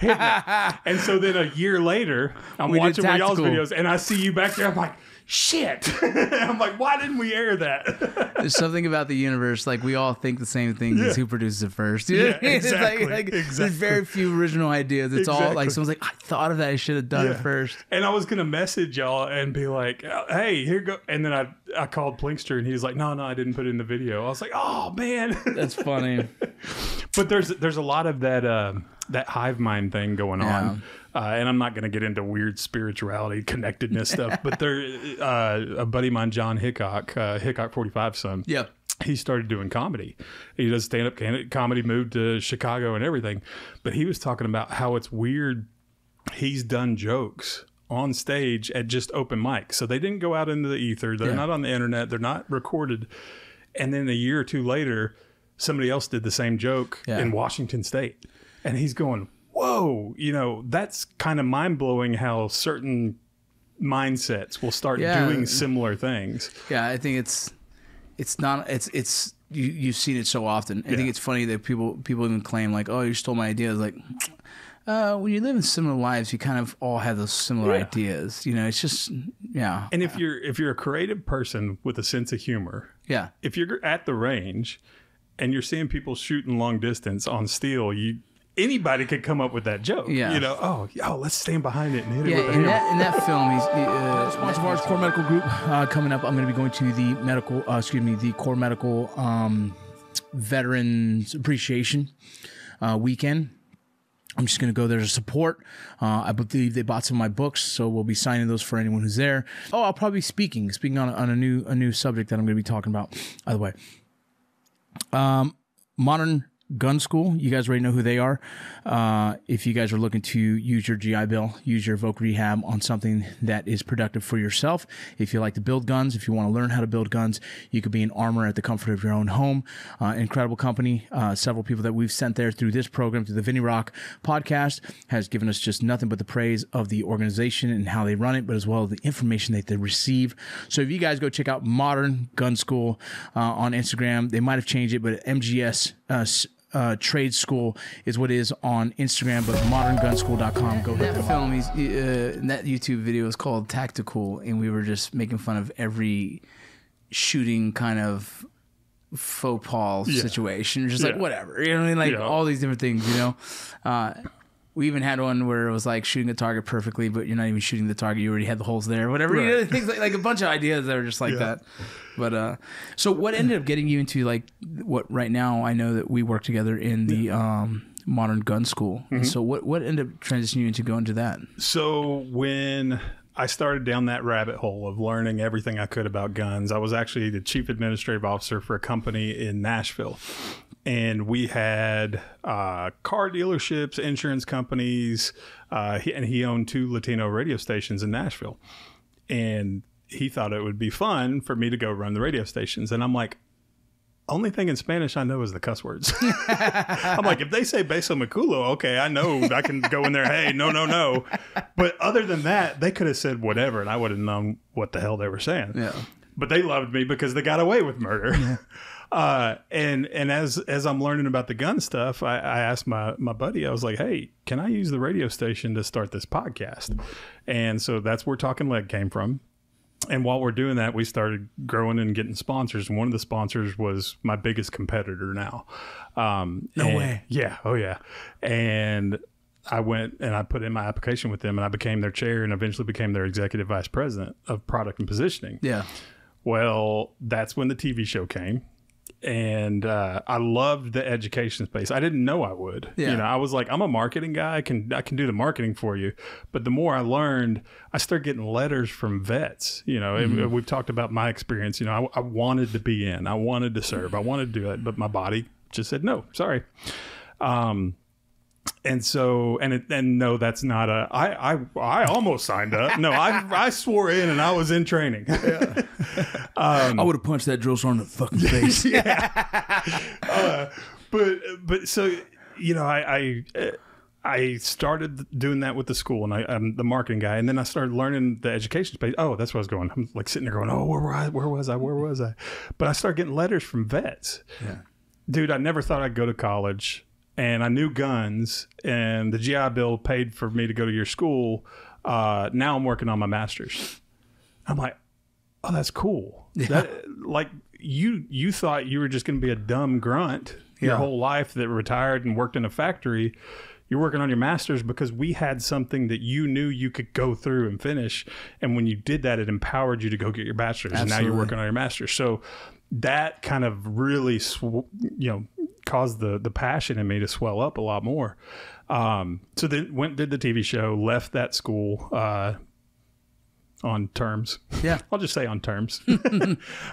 hitting it. And so then a year later, I'm watching one of y'all's videos, and I see you back there. I'm like, shit. I'm like, why didn't we air that? There's something about the universe, like we all think the same things as who produces it first. Yeah, exactly, it's there's very few original ideas. It's all like someone's like, I thought of that. I should have done it first. And I was gonna message y'all and be like, hey, here go. And then I called Plinkster, and he was like, no, I didn't put it in the video. I was like, oh man, that's funny. But there's a lot of that hive mind thing going on. And I'm not going to get into weird spirituality, connectedness stuff, but there, a buddy of mine, John Hickok 45's son. Yeah. He started doing comedy. He does stand-up comedy, moved to Chicago and everything. But he was talking about how it's weird. He's done jokes on stage at just open mic. So they didn't go out into the ether. They're not on the internet. They're not recorded. And then a year or two later, somebody else did the same joke in Washington State. And he's going, whoa, you know, that's kind of mind-blowing how certain mindsets will start doing similar things. Yeah, I think it's you've seen it so often. I think it's funny that people even claim like, oh, you stole my ideas. Like, when you live in similar lives, you kind of all have those similar ideas. You know, it's just, And if you're a creative person with a sense of humor, if you're at the range and you're seeing people shooting long distance on steel, anybody could come up with that joke. Yeah. You know, let's stand behind it and hit it with a hammer. In that film, he's sponsor of ours, Core Medical Group. Coming up, I'm going to be going to the Core Medical Veterans Appreciation Weekend. I'm just going to go there to support. I believe they bought some of my books, so we'll be signing those for anyone who's there. Oh, I'll probably be speaking on a new subject that I'm going to be talking about, by the way. Modern Gun School, you guys already know who they are. If you guys are looking to use your GI Bill, use your Voc Rehab on something that is productive for yourself. If you like to build guns, if you want to learn how to build guns, you could be an armor at the comfort of your own home. Incredible company. Several people that we've sent there through this program, through the VinnyRoc Podcast, has given us just nothing but the praise of the organization and how they run it, but as well as the information that they receive. So if you guys go check out Modern Gun School on Instagram, they might have changed it, but MGS Trade School is what is on Instagram, but moderngunschool.com. Go hit that film. That YouTube video is called Tactical, and we were just making fun of every shooting kind of faux pas situation. Just like whatever, you know what I mean? Like all these different things, you know. We even had one where it was like shooting a target perfectly, but you're not even shooting the target. You already had the holes there. Whatever. Right. You know, things like a bunch of ideas that were just like that. But so what ended up getting you into like what right now I know that we work together in the Modern Gun School. Mm-hmm. So what ended up transitioning you into going to that? So when I started down that rabbit hole of learning everything I could about guns, I was actually the chief administrative officer for a company in Nashville. And we had car dealerships, insurance companies, and he owned 2 Latino radio stations in Nashville. And he thought it would be fun for me to go run the radio stations. And I'm like, only thing in Spanish I know is the cuss words. I'm like, if they say beso me culo, okay, I know I can go in there, hey, no. But other than that, they could have said whatever, and I would have known what the hell they were saying. Yeah. But they loved me because they got away with murder. Yeah. And as I'm learning about the gun stuff, I asked my buddy, I was like, hey, can I use the radio station to start this podcast? And so that's where Talking Leg came from. And while we're doing that, we started growing and getting sponsors. And one of the sponsors was my biggest competitor now. No way. Yeah. Oh, yeah. And I went and I put in my application with them, and I became their chair and eventually became their executive vice president of product and positioning. Yeah. Well, that's when the TV show came. And I loved the education space. I didn't know I would. Yeah. You know, I was like, I'm a marketing guy. I can do the marketing for you. But the more I learned, I started getting letters from vets. You know, and we've talked about my experience. You know, I wanted to be in. I wanted to serve. I wanted to do it. But my body just said, no, sorry. And so, and no, that's not I almost signed up. No, I swore in and I was in training. Yeah. I would have punched that drill sergeant in the fucking face. But so, you know, I started doing that with the school, and I'm the marketing guy. And then I started learning the education space. Oh, that's where I was going. I'm like sitting there going, oh, where was I? But I started getting letters from vets. Yeah. Dude, I never thought I'd go to college. And I knew guns, and the GI Bill paid for me to go to your school. Now I'm working on my master's. I'm like, oh, that's cool. Yeah. That, like you thought you were just going to be a dumb grunt your whole life that retired and worked in a factory. You're working on your master's because we had something that you knew you could go through and finish. And when you did that, it empowered you to go get your bachelor's. Absolutely. And now you're working on your master's. So that kind of really, caused the passion in me to swell up a lot more. So then did the TV show, left that school on terms. Yeah. I'll just say on terms.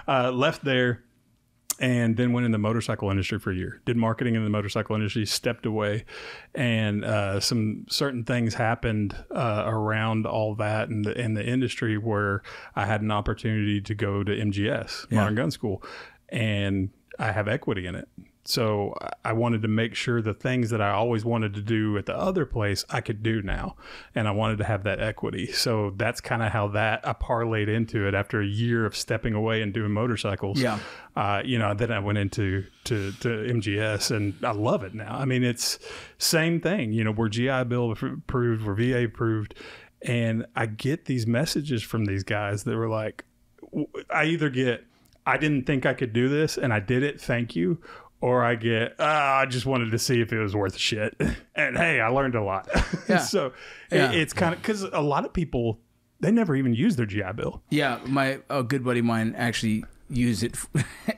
Left there, and then went in the motorcycle industry for a year. Did marketing in the motorcycle industry, stepped away, and some certain things happened around all that in the industry where I had an opportunity to go to MGS, Modern Gun School, and I have equity in it. So I wanted to make sure the things that I always wanted to do at the other place, I could do now. And I wanted to have that equity. So that's kind of how I parlayed into it after a year of stepping away and doing motorcycles. Yeah. Then I went into to MGS, and I love it now. I mean, it's same thing, we're GI Bill approved, we're VA approved. And I get these messages from these guys that were like, I either get, I didn't think I could do this and I did it, thank you. Or I get, I just wanted to see if it was worth shit. And hey, I learned a lot. Yeah. So it's kind of, because a lot of people, they never even use their GI Bill. Yeah. A good buddy of mine actually used it.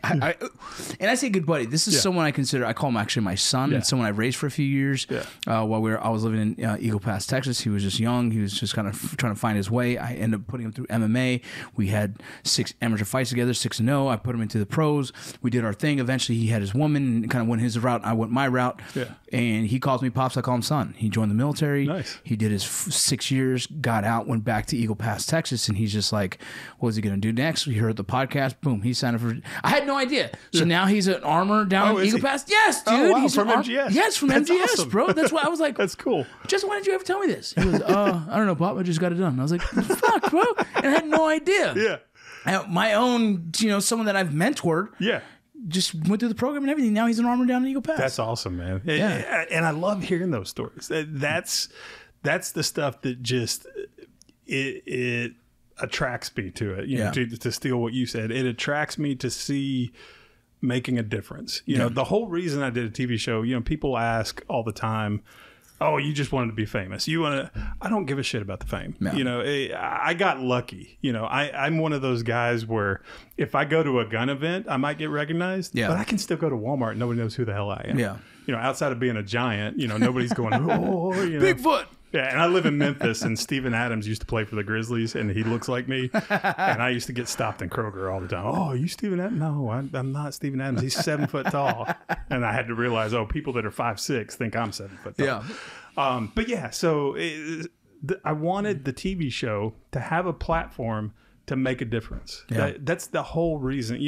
And I say good buddy. This is someone I consider, I call him actually my son. It's someone I've raised for a few years. While I was living in Eagle Pass, Texas. He was just young. He was just kind of trying to find his way. I ended up putting him through MMA. We had 6 amateur fights together, 6-0. I put him into the pros. We did our thing. Eventually, he had his woman and kind of went his route. I went my route. Yeah. And he calls me Pops. I call him son. He joined the military. Nice. He did his 6 years, got out, went back to Eagle Pass, Texas. And he's just like, what is he going to do next? We heard the podcast. Boom. He signed up for. I had no idea. So now he's an armor down in Eagle Pass. Yes, dude. Oh, wow. He's from MGS. Yes, from MGS, awesome. Bro. That's why I was like, that's cool. Just why did you ever tell me this? He was, I don't know, Pop. I just got it done. I was like, fuck, bro. And I had no idea. Yeah. And my own, someone that I've mentored. Yeah. Just went through the program and everything. Now he's an armor down in Eagle Pass. That's awesome, man. Yeah. And I love hearing those stories. That's the stuff that just it attracts me to it. You know, to steal what you said, it attracts me to see making a difference. You know, the whole reason I did a TV show. People ask all the time, "Oh, you just wanted to be famous. You want to?" I don't give a shit about the fame. No. I got lucky. I'm one of those guys where if I go to a gun event, I might get recognized. Yeah. But I can still go to Walmart and nobody knows who the hell I am. Yeah. Outside of being a giant, nobody's going, "Oh, Bigfoot." Yeah, and I live in Memphis, and Steven Adams used to play for the Grizzlies, and he looks like me. And I used to get stopped in Kroger all the time. "Oh, are you Steven Adams?" "No, I'm not Steven Adams. He's 7 foot tall." And I had to realize, people that are 5'6" think I'm 7 foot tall. Yeah. But yeah, so I wanted the TV show to have a platform to make a difference. Yeah. That's the whole reason.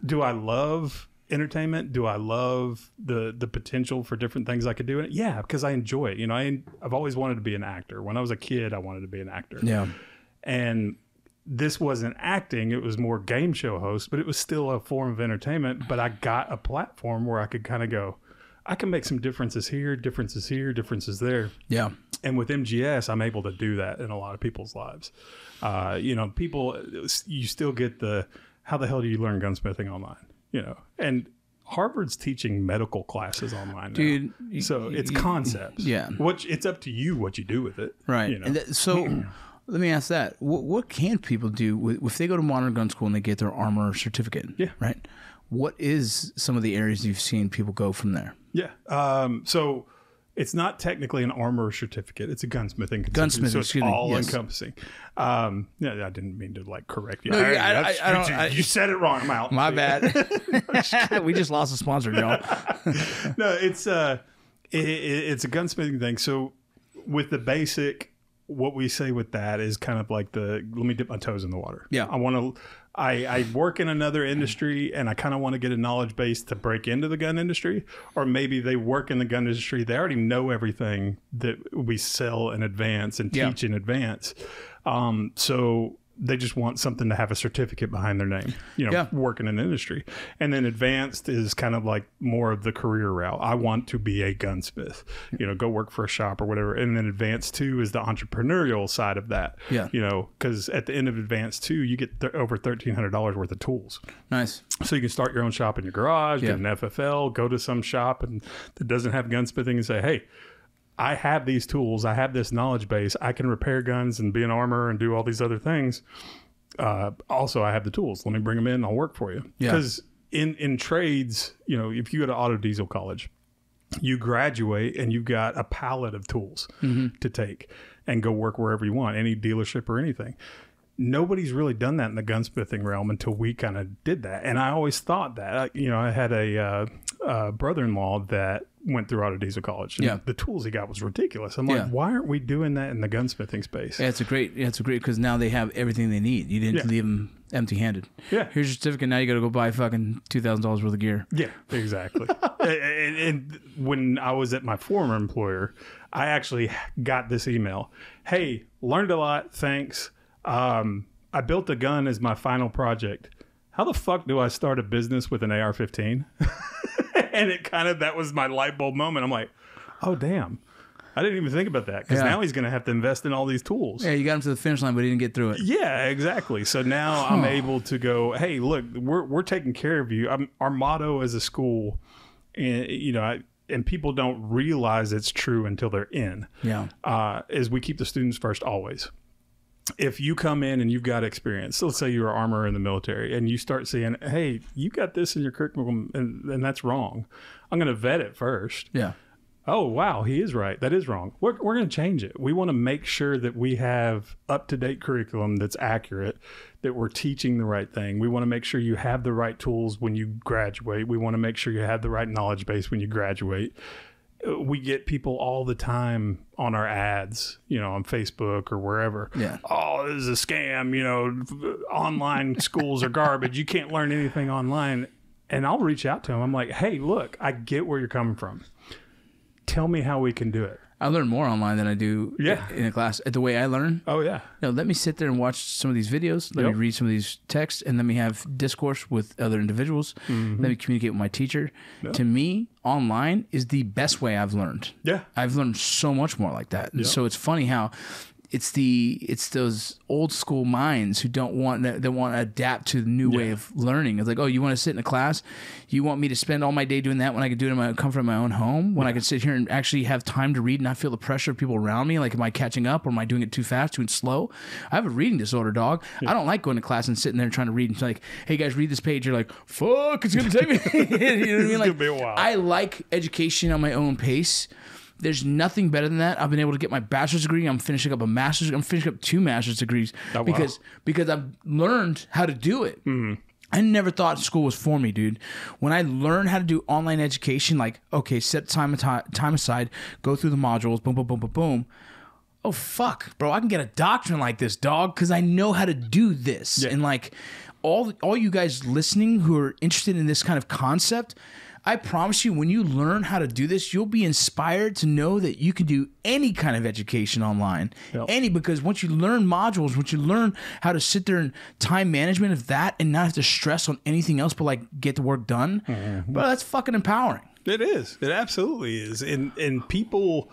Do I love entertainment? Do I love the potential for different things I could do in it? Yeah, because I enjoy it. You know, I've always wanted to be an actor. When I was a kid, I wanted to be an actor. Yeah. And this wasn't acting, it was more game show host, but it was still a form of entertainment. But I got a platform where I could kind of go, I can make some differences here, differences there. Yeah. And with MGS, I'm able to do that in a lot of people's lives. You know, you still get how the hell do you learn gunsmithing online? You know, and Harvard's teaching medical classes online now. Dude. So it's concepts. Yeah. It's up to you what you do with it. Right. You know? So let me ask that. What can people do if they go to modern gun school and they get their armor certificate? Yeah. Right. What is some of the areas you've seen people go from there? Yeah. So it's not technically an armor certificate. It's a gunsmithing. So it's all encompassing. Yeah, I didn't mean to correct you. No, you said it wrong. I'm out. My bad. We just lost a sponsor, Joe. No, it's a gunsmithing thing. So with the basic, what we say with that is kind of like let me dip my toes in the water. Yeah. I work in another industry and I kind of want to get a knowledge base to break into the gun industry, or maybe they work in the gun industry. They already know everything that we sell in advance and teach in advance. So they just want something to have a certificate behind their name, work in an industry. And then advanced is kind of like more of the career route. I want to be a gunsmith, go work for a shop or whatever. And then advanced 2 is the entrepreneurial side of that. Yeah. Because at the end of advanced 2, you get over $1,300 worth of tools. Nice. So you can start your own shop in your garage, get an FFL, go to some shop that doesn't have gunsmithing and say, hey, I have these tools. I have this knowledge base. I can repair guns and be an armor and do all these other things. Also, I have the tools. Let me bring them in. I'll work for you. Because in trades, if you go to auto diesel college, you graduate and you've got a palette of tools to take and go work wherever you want, any dealership or anything. Nobody's really done that in the gunsmithing realm until we kind of did that. And I always thought that, I had a brother-in-law that went through auto diesel college. And the tools he got was ridiculous. I'm like, why aren't we doing that in the gunsmithing space? Yeah, it's a great, because now they have everything they need. You didn't leave them empty-handed. Yeah. Here's your certificate. Now you got to go buy fucking $2,000 worth of gear. Yeah, exactly. and when I was at my former employer, I actually got this email. Hey, learned a lot. Thanks. I built a gun as my final project. How the fuck do I start a business with an AR-15? And that was my light bulb moment. I'm like, oh, damn. I didn't even think about that, because now he's going to have to invest in all these tools. Yeah, you got him to the finish line, but he didn't get through it. Yeah, exactly. So now I'm able to go, hey, look, we're taking care of you. Our motto as a school, and people don't realize it's true until they're in, is we keep the students first always. If you come in and you've got experience, so let's say you're an armorer in the military, and you start saying, hey, you got this in your curriculum, and that's wrong. I'm going to vet it first. Yeah. Oh, wow, he is right. That is wrong. We're going to change it. We want to make sure that we have up-to-date curriculum that's accurate, that we're teaching the right thing. We want to make sure you have the right tools when you graduate. We want to make sure you have the right knowledge base when you graduate. We get people all the time on our ads, on Facebook or wherever. Yeah. Oh, this is a scam. Online schools are garbage. You can't learn anything online. And I'll reach out to them. I'm like, hey, look, I get where you're coming from. Tell me how we can do it. I learn more online than I do in a class. The way I learn. Oh, yeah. Let me sit there and watch some of these videos. Let me read some of these texts, and let me have discourse with other individuals. Let me communicate with my teacher. To me, online is the best way I've learned. Yeah. I've learned so much more like that. And so it's funny how it's those old school minds who don't want to adapt to the new way of learning. It's like, oh, you want to sit in a class? You want me to spend all my day doing that when I could do it in my comfort of my own home? When I could sit here and actually have time to read and not feel the pressure of people around me? Like, am I catching up, or am I doing it too fast, too slow? I have a reading disorder, dog. I don't like going to class and sitting there trying to read. And it's like, hey guys, read this page. You're like, fuck, it's gonna take me. You know what I mean? Like, it's gonna be a while. I like education on my own pace. There's nothing better than that. I've been able to get my bachelor's degree. I'm finishing up a master's. I'm finishing up 2 master's degrees because I've learned how to do it. I never thought school was for me, dude. When I learned how to do online education, like, okay, set time aside, go through the modules, boom, boom, boom, boom, boom. Oh, fuck, bro, I can get a doctorate like this, dog, because I know how to do this. And, like, all you guys listening who are interested in this kind of concept, I promise you, when you learn how to do this, you'll be inspired to know that you can do any kind of education online. Yep. Because once you learn modules, once you learn how to sit there and time management of that and not have to stress on anything else but like get the work done, bro, that's fucking empowering. It is. It absolutely is. And people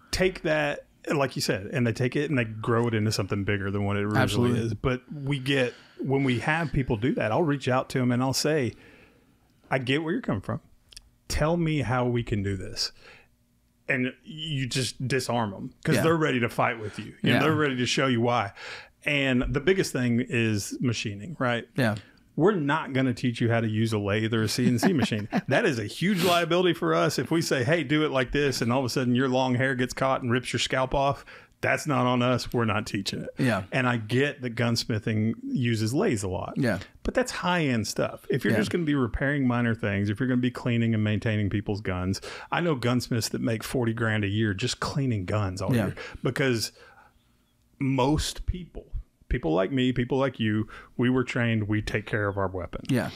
take that, like you said, and they take it and they grow it into something bigger than what it originally is. But when we have people do that, I'll reach out to them and I'll say, I get where you're coming from. Tell me how we can do this. And you just disarm them because they're ready to fight with you. And they're ready to show you why. And the biggest thing is machining, right? Yeah. We're not going to teach you how to use a lathe or a CNC machine. That is a huge liability for us. If we say, hey, do it like this, and all of a sudden your long hair gets caught and rips your scalp off, that's not on us. We're not teaching it. Yeah. And I get that gunsmithing uses lathes a lot. Yeah. But that's high-end stuff. If you're just going to be repairing minor things, if you're going to be cleaning and maintaining people's guns, I know gunsmiths that make $40,000 a year just cleaning guns all year. Because most people like me, people like you, we were trained, we take care of our weapon. Yeah.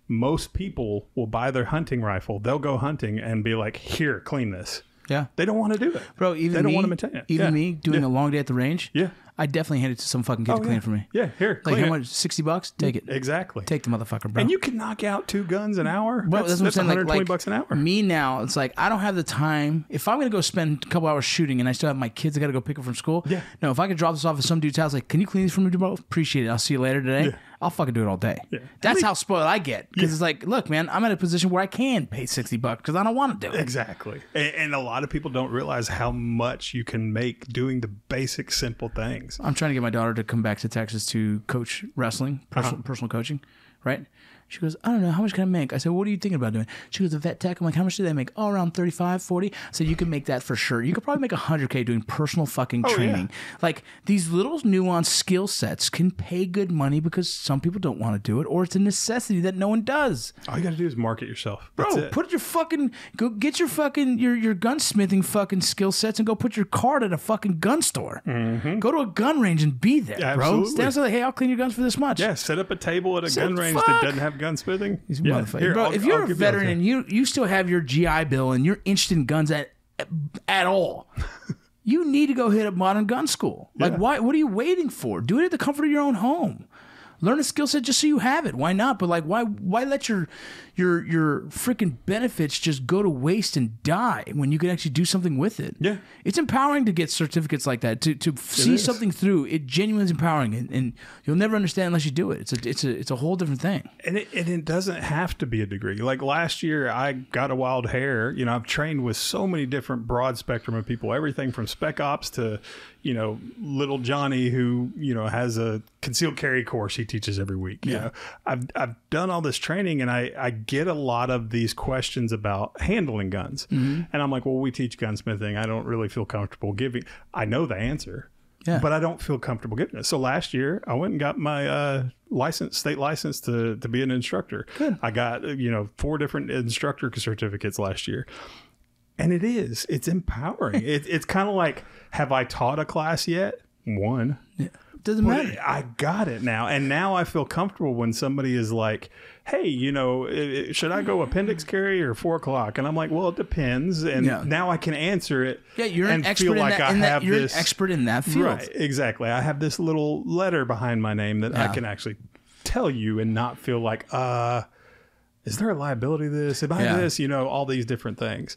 Most people will buy their hunting rifle. They'll go hunting and be like, here, clean this. Yeah. They don't want to do it. Bro, even they don't me, want to maintain it. Even me doing a long day at the range. Yeah. I definitely hand it to some fucking kid to clean it for me. Yeah, here, like clean how it. much? $60? Take it. Exactly. Take the motherfucker, bro. And you can knock out 2 guns an hour. Bro, that's what I'm saying. $120 an hour. Me now, it's like I don't have the time. If I'm gonna go spend a couple hours shooting and I still have my kids, I gotta go pick up from school. Yeah. No, if I could drop this off at some dude's house, like, can you clean these for me, bro? Appreciate it. I'll see you later today. Yeah. I'll fucking do it all day. Yeah. That's how spoiled I get. Because it's like, look, man, I'm at a position where I can pay $60 because I don't want to do it. Exactly. And a lot of people don't realize how much you can make doing the basic, simple things. I'm trying to get my daughter to come back to Texas to coach wrestling, personal coaching, right? She goes, I don't know, how much can I make? I said, what are you thinking about doing? She goes, a vet tech. I'm like, how much do they make? Oh, around 35, 40. I said, you can make that for sure. You could probably make $100K doing personal fucking training. Yeah. Like, these little nuanced skill sets can pay good money because some people don't want to do it, or it's a necessity that no one does. All you got to do is market yourself. Bro, put your fucking, go get your fucking, your gunsmithing fucking skill sets and go put your card at a fucking gun store. Mm-hmm. Go to a gun range and be there, bro. Stand up and say, hey, I'll clean your guns for this much. Yeah, set up a table at a gun range that doesn't have gunsmithing. Here, bro, if you're a veteran and you still have your GI Bill and you're interested in guns at all, you need to go hit up Modern Gun School. Like, why? What are you waiting for? Do it at the comfort of your own home. Learn a skill set just so you have it. Why not? But like, why let your freaking benefits just go to waste and die when you can actually do something with it? Yeah, it's empowering to get certificates like that. To see something through, it genuinely is empowering, and you'll never understand unless you do it. It's a whole different thing. And it doesn't have to be a degree. Like last year, I got a wild hair. You know, I've trained with so many different broad spectrum of people. Everything from spec ops to, you know, little Johnny who, you know, has a concealed carry course he teaches every week. You know, I've done all this training, and I get a lot of these questions about handling guns. Mm-hmm. And I'm like, well, we teach gunsmithing. I don't really feel comfortable giving. I know the answer, but I don't feel comfortable giving it. So last year I went and got my state license to be an instructor. Good. I got, 4 different instructor certificates last year. And it's empowering. It's kind of like, have I taught a class yet? One. Yeah. Doesn't matter. I got it now. And now I feel comfortable when somebody is like, hey, should I go appendix carry or 4 o'clock? And I'm like, well, it depends. And now I can answer it. Yeah, you're an expert you're an expert in that field. Right, exactly. I have this little letter behind my name that I can actually tell you and not feel like, is there a liability to this? Am I this? All these different things.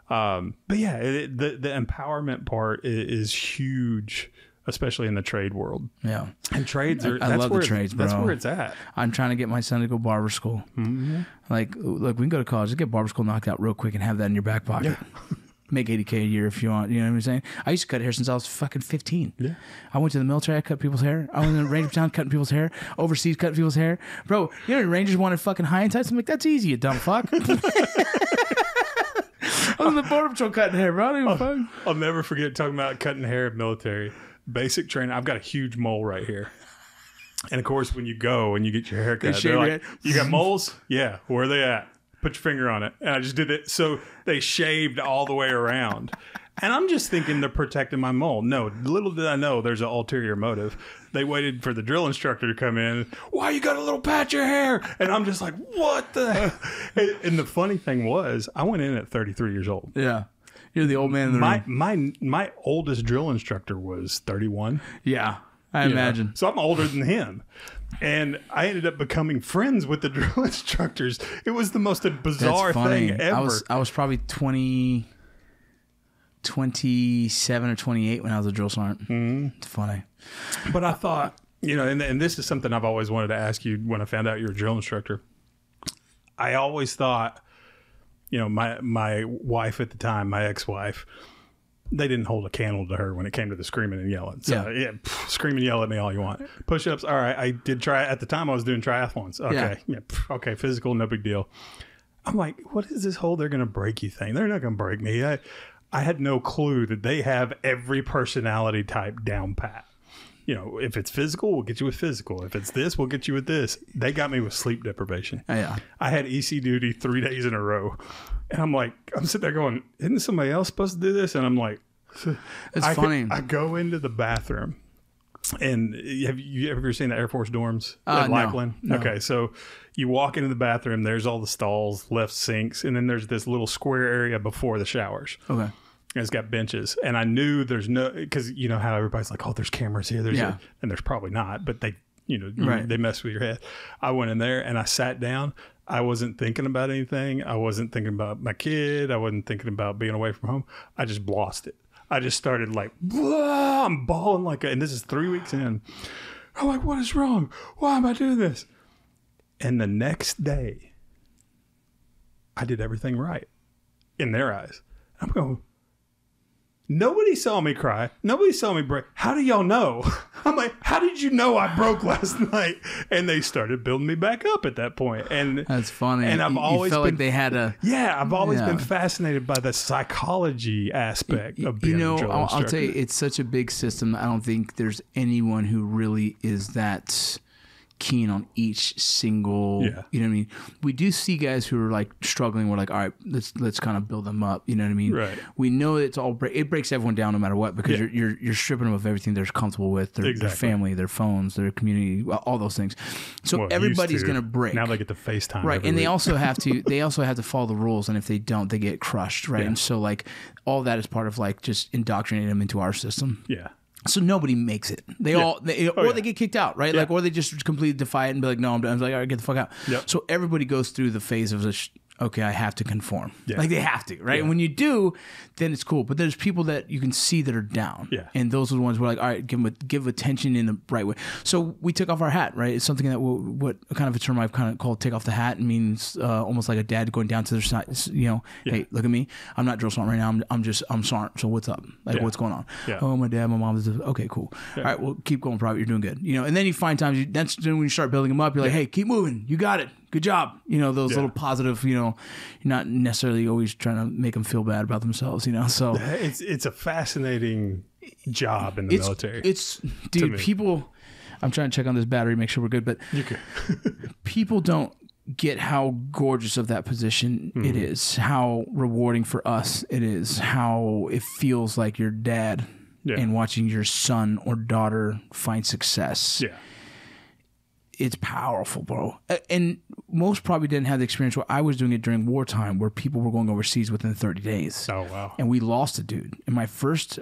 But yeah, the empowerment part is huge, especially in the trade world. Yeah. And trades are, I love the trades, bro. That's where it's at. I'm trying to get my son to go barber school. Mm-hmm. Like, look, we can go to college, just get barber school knocked out real quick and have that in your back pocket. Yeah. Make $80K a year if you want. You know what I'm saying? I used to cut hair since I was fucking 15. Yeah. I went to the military. I cut people's hair. I was in the Ranger town cutting people's hair. Overseas cutting people's hair. Bro, the Rangers wanted fucking high and tights. I'm like, that's easy, you dumb fuck. I was in the border patrol cutting hair, bro. I'll never forget talking about cutting hair in military. Basic training. I've got a huge mole right here. And of course, when you go and you get your hair cut, they're like, you got moles? Yeah. Where are they at? Put your finger on it. And I just did it. So they shaved all the way around. And I'm just thinking they're protecting my mole. No, little did I know there's an ulterior motive. They waited for the drill instructor to come in. Why you got a little patch of hair? And I'm just like, what the? And the funny thing was, I went in at 33 years old. Yeah. You're the old man in the room. My oldest drill instructor was 31. Yeah, I imagine. Know? So I'm older than him. And I ended up becoming friends with the drill instructors. It was the most bizarre thing ever. I was probably 27 or 28 when I was a drill sergeant. Mm-hmm. It's funny. But I thought, and this is something I've always wanted to ask you when I found out you're a drill instructor. I always thought, my wife at the time, my ex-wife, they didn't hold a candle to her when it came to the screaming and yelling. So scream and yell at me all you want. Push-ups, all right. I did at the time I was doing triathlons. Okay. Yeah. Okay. Physical, no big deal. I'm like, what is this whole they're going to break you thing? They're not going to break me. I had no clue that they have every personality type down pat. If it's physical, we'll get you with physical. If it's this, we'll get you with this. They got me with sleep deprivation. Yeah. I had EC duty 3 days in a row. And I'm sitting there going, isn't somebody else supposed to do this? And I'm like, it's funny. I go into the bathroom. And have you ever seen the Air Force dorms at Lackland? No. Okay, so you walk into the bathroom, there's all the stalls, left sinks, and then there's this little square area before the showers. Okay. And it's got benches. And I knew there's no, because you know how everybody's like, oh, there's cameras here. And there's probably not, but they, they mess with your head. I went in there and I sat down. I wasn't thinking about anything. I wasn't thinking about my kid. I wasn't thinking about being away from home. I just lost it. I just started like, blah, I'm bawling and this is 3 weeks in. I'm like, what is wrong? Why am I doing this? And the next day, I did everything right in their eyes. I'm going, nobody saw me cry. Nobody saw me break. How do y'all know? I'm like, how did you know I broke last night? And they started building me back up at that point. And that's funny. And I've always felt like they had a. Yeah, I've always been fascinated by the psychology aspect of being a drill instructor. I'll tell you, it's such a big system. I don't think there's anyone who really is that keen on each single, you know what I mean? We do see guys who are like struggling. We're like, all right, let's kind of build them up. You know what I mean? Right. We know it breaks everyone down no matter what, because you're stripping them of everything they're comfortable with, their family, their phones, their community, all those things. So everybody's going to break. Now they get to FaceTime. Right. And they also have to follow the rules. And if they don't, they get crushed. Right. Yeah. And so like all that is part of like just indoctrinating them into our system. Yeah. So nobody makes it. They get kicked out, right? Yeah. Like, or they just completely defy it and be like, no, I'm done. I'm like, all right, get the fuck out. Yep. So everybody goes through the phase of okay, I have to conform. Yeah. Like they have to, right? Yeah. And when you do, then it's cool. But there's people that you can see that are down. Yeah. And those are the ones where like, all right, give attention in the right way. So we took off our hat, right? It's something that what kind of a term I've kind of called take off the hat. It means almost like a dad going down to their side, hey, look at me. I'm not drill sergeant right now. I'm sergeant. So what's up? Like what's going on? Yeah. Oh, my dad, my mom is okay, cool. Yeah. All right, well, keep going private. You're doing good. And then you find times that's when you start building them up. You're like, hey, keep moving. You got it. Good job. Those little positive, you're not necessarily always trying to make them feel bad about themselves, So it's a fascinating job in the military. Dude, people, I'm trying to check on this battery, make sure we're good, but people don't get how gorgeous of that position it is, how rewarding for us it is, how it feels like your dad and watching your son or daughter find success. Yeah. It's powerful, bro. And most probably didn't have the experience where I was doing it during wartime, where people were going overseas within 30 days. Oh, wow. And we lost a dude. In my first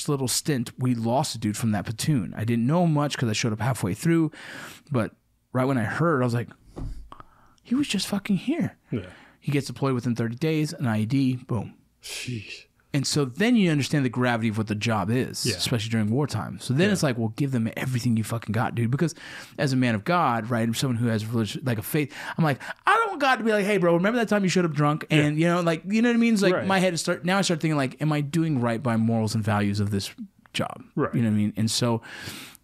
little stint, we lost a dude from that platoon. I didn't know much because I showed up halfway through. But right when I heard, I was like, he was just fucking here. Yeah. He gets deployed within 30 days, an IED, boom. Sheesh. And so then you understand the gravity of what the job is, especially during wartime. So then it's like, well, give them everything you fucking got, dude. Because as a man of God, right, someone who has religion, like a faith, I'm like, I don't want God to be like, hey, bro, remember that time you showed up drunk? And, you know what I mean? It's like my head is now I start thinking like, am I doing right by morals and values of this job? Right. You know what I mean? And so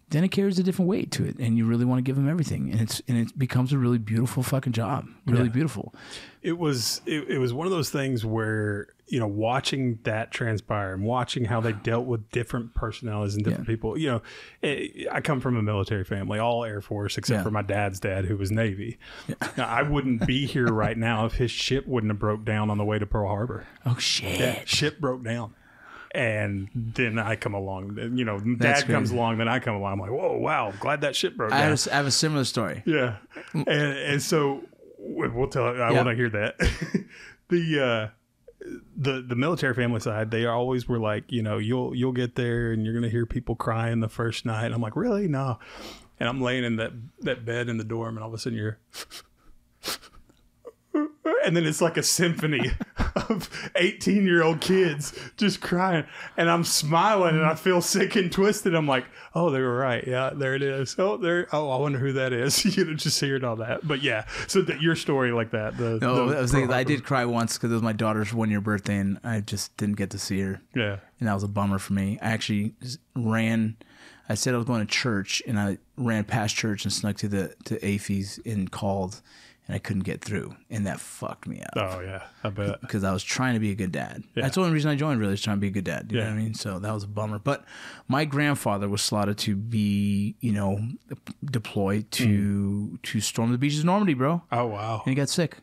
then it carries a different weight to it, and you really want to give them everything, and it becomes a really beautiful fucking job, really beautiful. It was one of those things where watching that transpire and watching how they dealt with different personalities and different people. I come from a military family, all Air Force except for my dad's dad, who was Navy. Yeah. Now, I wouldn't be here right now if his ship wouldn't have broke down on the way to Pearl Harbor. Oh shit! Yeah, ship broke down. And then I come along, Dad comes along, then I come along. I'm like, whoa, wow, glad that shit broke down. I have a similar story. Yeah. And so we'll tell it. I want to hear that. The military family side, they always were like, you'll get there and you're going to hear people crying the first night. I'm like, really? No. And I'm laying in that bed in the dorm, and all of a sudden you're... And then it's like a symphony of 18-year-old kids just crying. And I'm smiling, and I feel sick and twisted. I'm like, oh, they were right. Yeah, there it is. Oh, I wonder who that is. Just hearing all that. But yeah, so your story like that. I did cry once because it was my daughter's 1-year birthday, and I just didn't get to see her. Yeah. And that was a bummer for me. I actually I said I was going to church, and I ran past church and snuck to AFES and called. And I couldn't get through, and that fucked me up. Oh, yeah, I bet. Because I was trying to be a good dad. Yeah. That's the only reason I joined, really, is trying to be a good dad. You know what I mean? So that was a bummer. But my grandfather was slotted to be, deployed to storm the beaches of Normandy, bro. Oh, wow. And he got sick.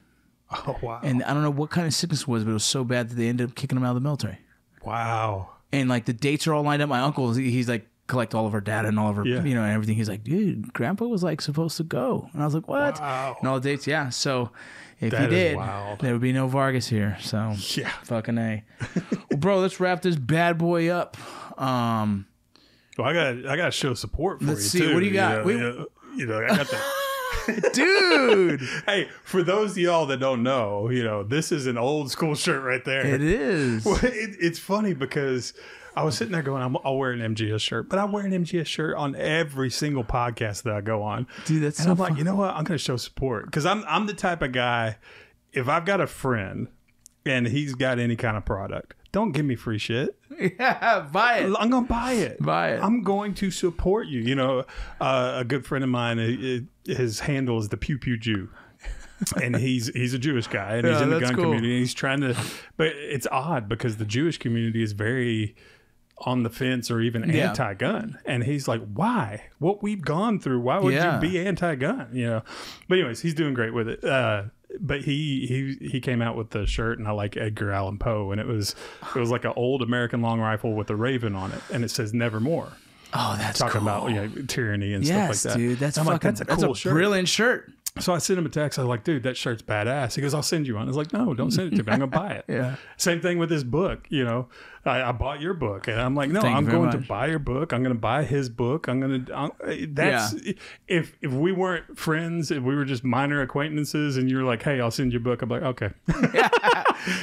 Oh, wow. And I don't know what kind of sickness it was, but it was so bad that they ended up kicking him out of the military. Wow. And, the dates are all lined up. My uncle, he's like, collect all of our data and all of our, and everything. He's like, dude, Grandpa was supposed to go. And I was like, what? Wow. And all the dates, yeah. So if he did, there would be no Vargas here. So yeah, fucking A. Well, bro, let's wrap this bad boy up. Well, I got to show support for you. Let's see. What do you got? I got the dude. Hey, for those of y'all that don't know, this is an old school shirt right there. It is. Well, it's funny because I was sitting there going, I'll wear an MGS shirt, but I wear an MGS shirt on every single podcast that I go on. Dude, that's and so I'm fun. like, you know what? I'm going to show support because I'm the type of guy. If I've got a friend and he's got any kind of product, don't give me free shit. Yeah, buy it. I'm going to buy it. Buy it. I'm going to support you. A good friend of mine, his handle is the Pew Pew Jew. And he's a Jewish guy, and he's in the gun community. And he's trying to, but it's odd because the Jewish community is very on the fence or even anti-gun. And he's like, why? What we've gone through, why would you be anti-gun? But anyways, he's doing great with it. But he came out with the shirt, and I like Edgar Allan Poe, and it was like an old American long rifle with a raven on it, and it says nevermore. Oh, that's talking cool. about tyranny and stuff like that. Dude, that's I'm fucking, like, that's a cool shirt. Brilliant shirt. So I sent him a text. I was like, dude, that shirt's badass. He goes, I'll send you one. I was like, no, don't send it to me. I'm going to buy it. Yeah. Same thing with his book. I bought your book, and I'm like, no, I'm going to buy your book. I'm going to buy his book. If we weren't friends, if we were just minor acquaintances and you're like, hey, I'll send you a book. I'm like, okay.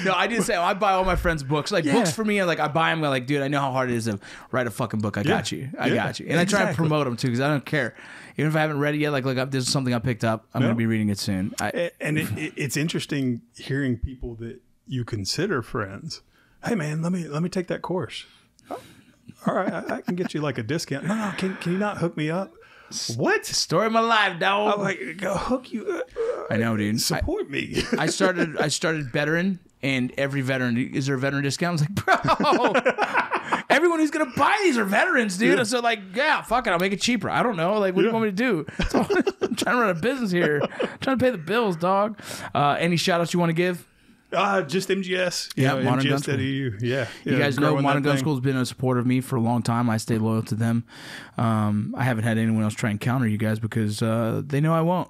No, I did say, I buy all my friends books. Books for me, I buy them. I'm like, dude, I know how hard it is to write a fucking book. I got you. And I try to promote them too, because I don't care. Even if I haven't read it yet, this is something I picked up. I'm going to be reading it soon. It's interesting hearing people that you consider friends. Hey man, let me take that course. All right, I can get you a discount. No, can you not hook me up? What? Story of my life, dog. I'm like, go hook you. I know, dude. Support me. I started veteran, and every veteran, is there a veteran discount? I was like, bro, everyone who's gonna buy these are veterans, dude. Yeah. So fuck it, I'll make it cheaper. I don't know, what do you want me to do? I'm trying to run a business here, trying to pay the bills, dog. Any shout outs you want to give? Just MGS. Modern Gun School. You guys know Modern Gun School has been a supporter of me for a long time. I stay loyal to them. I haven't had anyone else try and counter you guys because they know I won't.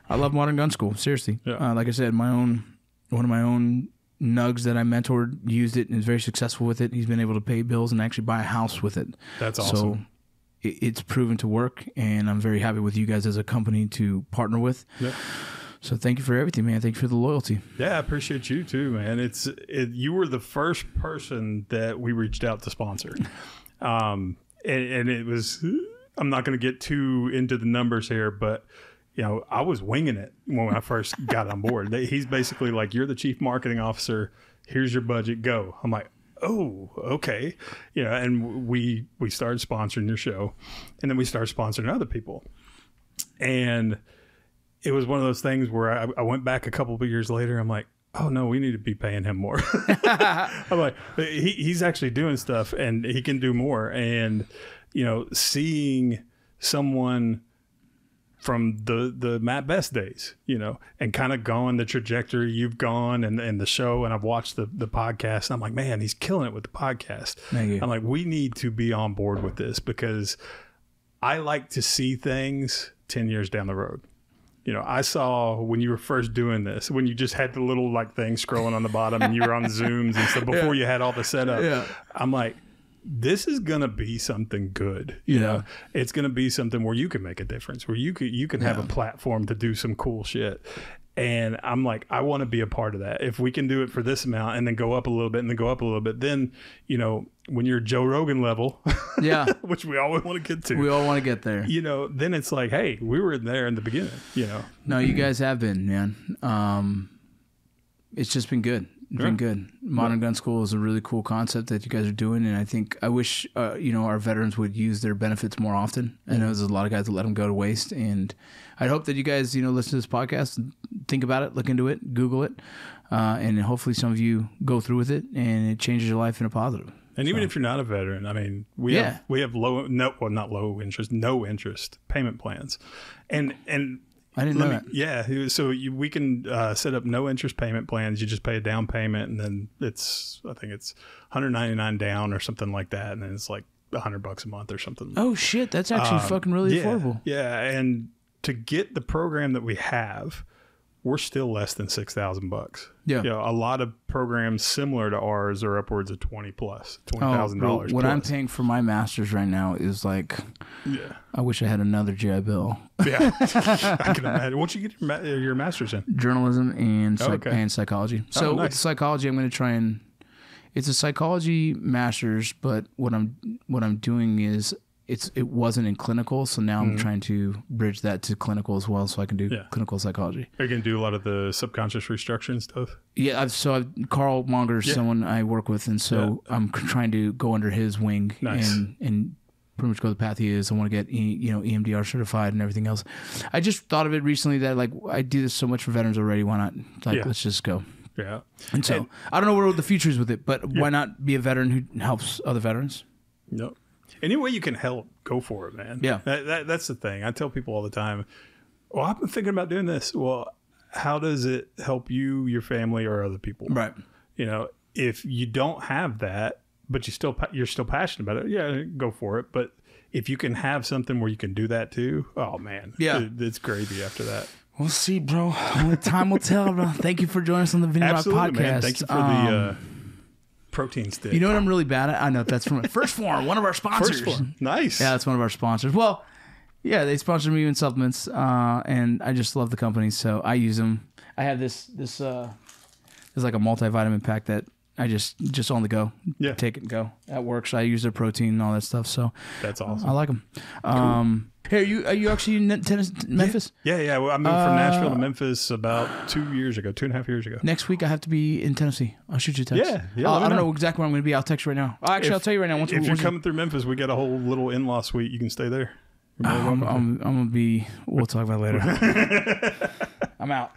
I love Modern Gun School, seriously. Yeah. Like I said, one of my own nugs that I mentored used it and is very successful with it. He's been able to pay bills and actually buy a house with it. That's awesome. So it's proven to work, and I'm very happy with you guys as a company to partner with. Yep. So thank you for everything, man. Thank you for the loyalty. Yeah, I appreciate you too, man. You were the first person that we reached out to sponsor. And it was, I'm not going to get too into the numbers here, but I was winging it when I first got on board. He's basically like, you're the chief marketing officer. Here's your budget. Go. I'm like, oh, okay. And we started sponsoring your show, and then we started sponsoring other people. And it was one of those things where I went back a couple of years later. I'm like, oh no, we need to be paying him more. I'm like, he's actually doing stuff and he can do more. And, seeing someone from the Matt Best days, you know, and kind of going the trajectory you've gone and the show. And I've watched the podcast. And I'm like, man, he's killing it with the podcast. Thank you. I'm like, we need to be on board with this because I like to see things 10 years down the road. You know, I saw when you were first doing this, when you just had the little like thing scrolling on the bottom and you were on Zooms and stuff before you had all the setup. Yeah. I'm like, this is going to be something good. You know, it's going to be something where you can make a difference, where you can have a platform to do some cool shit. And I'm like, I want to be a part of that. If we can do it for this amount and then go up a little bit and then go up a little bit, then, you know, when you're Joe Rogan level, which we always want to get to. We all want to get there. You know, then it's like, hey, we were there in the beginning, you know. No, you guys have been, man. It's just been good. It's been good. Modern Gun School is a really cool concept that you guys are doing, and I wish you know, our veterans would use their benefits more often. I know there's a lot of guys that let them go to waste, and I hope that you guys, you know, listen to this podcast, and think about it, look into it, Google it, and hopefully some of you go through with it, and it changes your life in a positive. And even if you're not a veteran, I mean, we have no interest payment plans, and I didn't know that. Yeah, so we can set up no interest payment plans. You just pay a down payment, and then I think it's $199 down or something like that, and then it's like $100 a month or something. Oh shit, that's actually fucking really affordable. Yeah, and to get the program that we have, we're still less than $6,000. Yeah, you know, a lot of programs similar to ours are upwards of $20,000. What I'm paying for my master's right now is like, I wish I had another GI Bill. Yeah, I can imagine. What'd you get your master's in? Journalism and psychology. So with psychology, I'm going to try and it's a psychology master's, but what I'm doing is it wasn't in clinical, so now I'm trying to bridge that to clinical as well, so I can do clinical psychology. Are you going to do a lot of the subconscious restructuring stuff? Yeah, Carl Monger is someone I work with, and so I'm trying to go under his wing and pretty much go the path he is. I want to get EMDR certified and everything else. I just thought of it recently that like I do this so much for veterans already. Why not? Let's just go. Yeah. And so I don't know what the future is with it, but why not be a veteran who helps other veterans? No. Any way you can help, go for it, man. Yeah. That's the thing. I tell people all the time, well, I've been thinking about doing this. Well, how does it help you, your family, or other people? Right. You know, if you don't have that, but you're still passionate about it, go for it. But if you can have something where you can do that too, oh, man. Yeah. It's gravy after that. We'll see, bro. Only time will tell, bro. Thank you for joining us on the VinnyRoc Podcast. Man. Thank you for the protein stick. You know what I'm really bad at? I know that's from First Form, one of our sponsors. First Form. Nice. Yeah, that's one of our sponsors. Well, yeah, they sponsor me in supplements, and I just love the company, so I use them. I have this there's like a multivitamin pack that I just on the go. Yeah. Take it and go. That works. I use their protein and all that stuff, so that's awesome. I like them. Cool. Hey, are you actually in Memphis? Yeah. Well, I moved from Nashville to Memphis about 2.5 years ago. Next week I have to be in Tennessee. I'll shoot you a text. Yeah. I don't know exactly where I'm going to be. I'll text you right now. I'll tell you right now. If you're coming through Memphis, we got a whole little in-law suite. You can stay there. I'm going to be. We'll talk about it later. I'm out.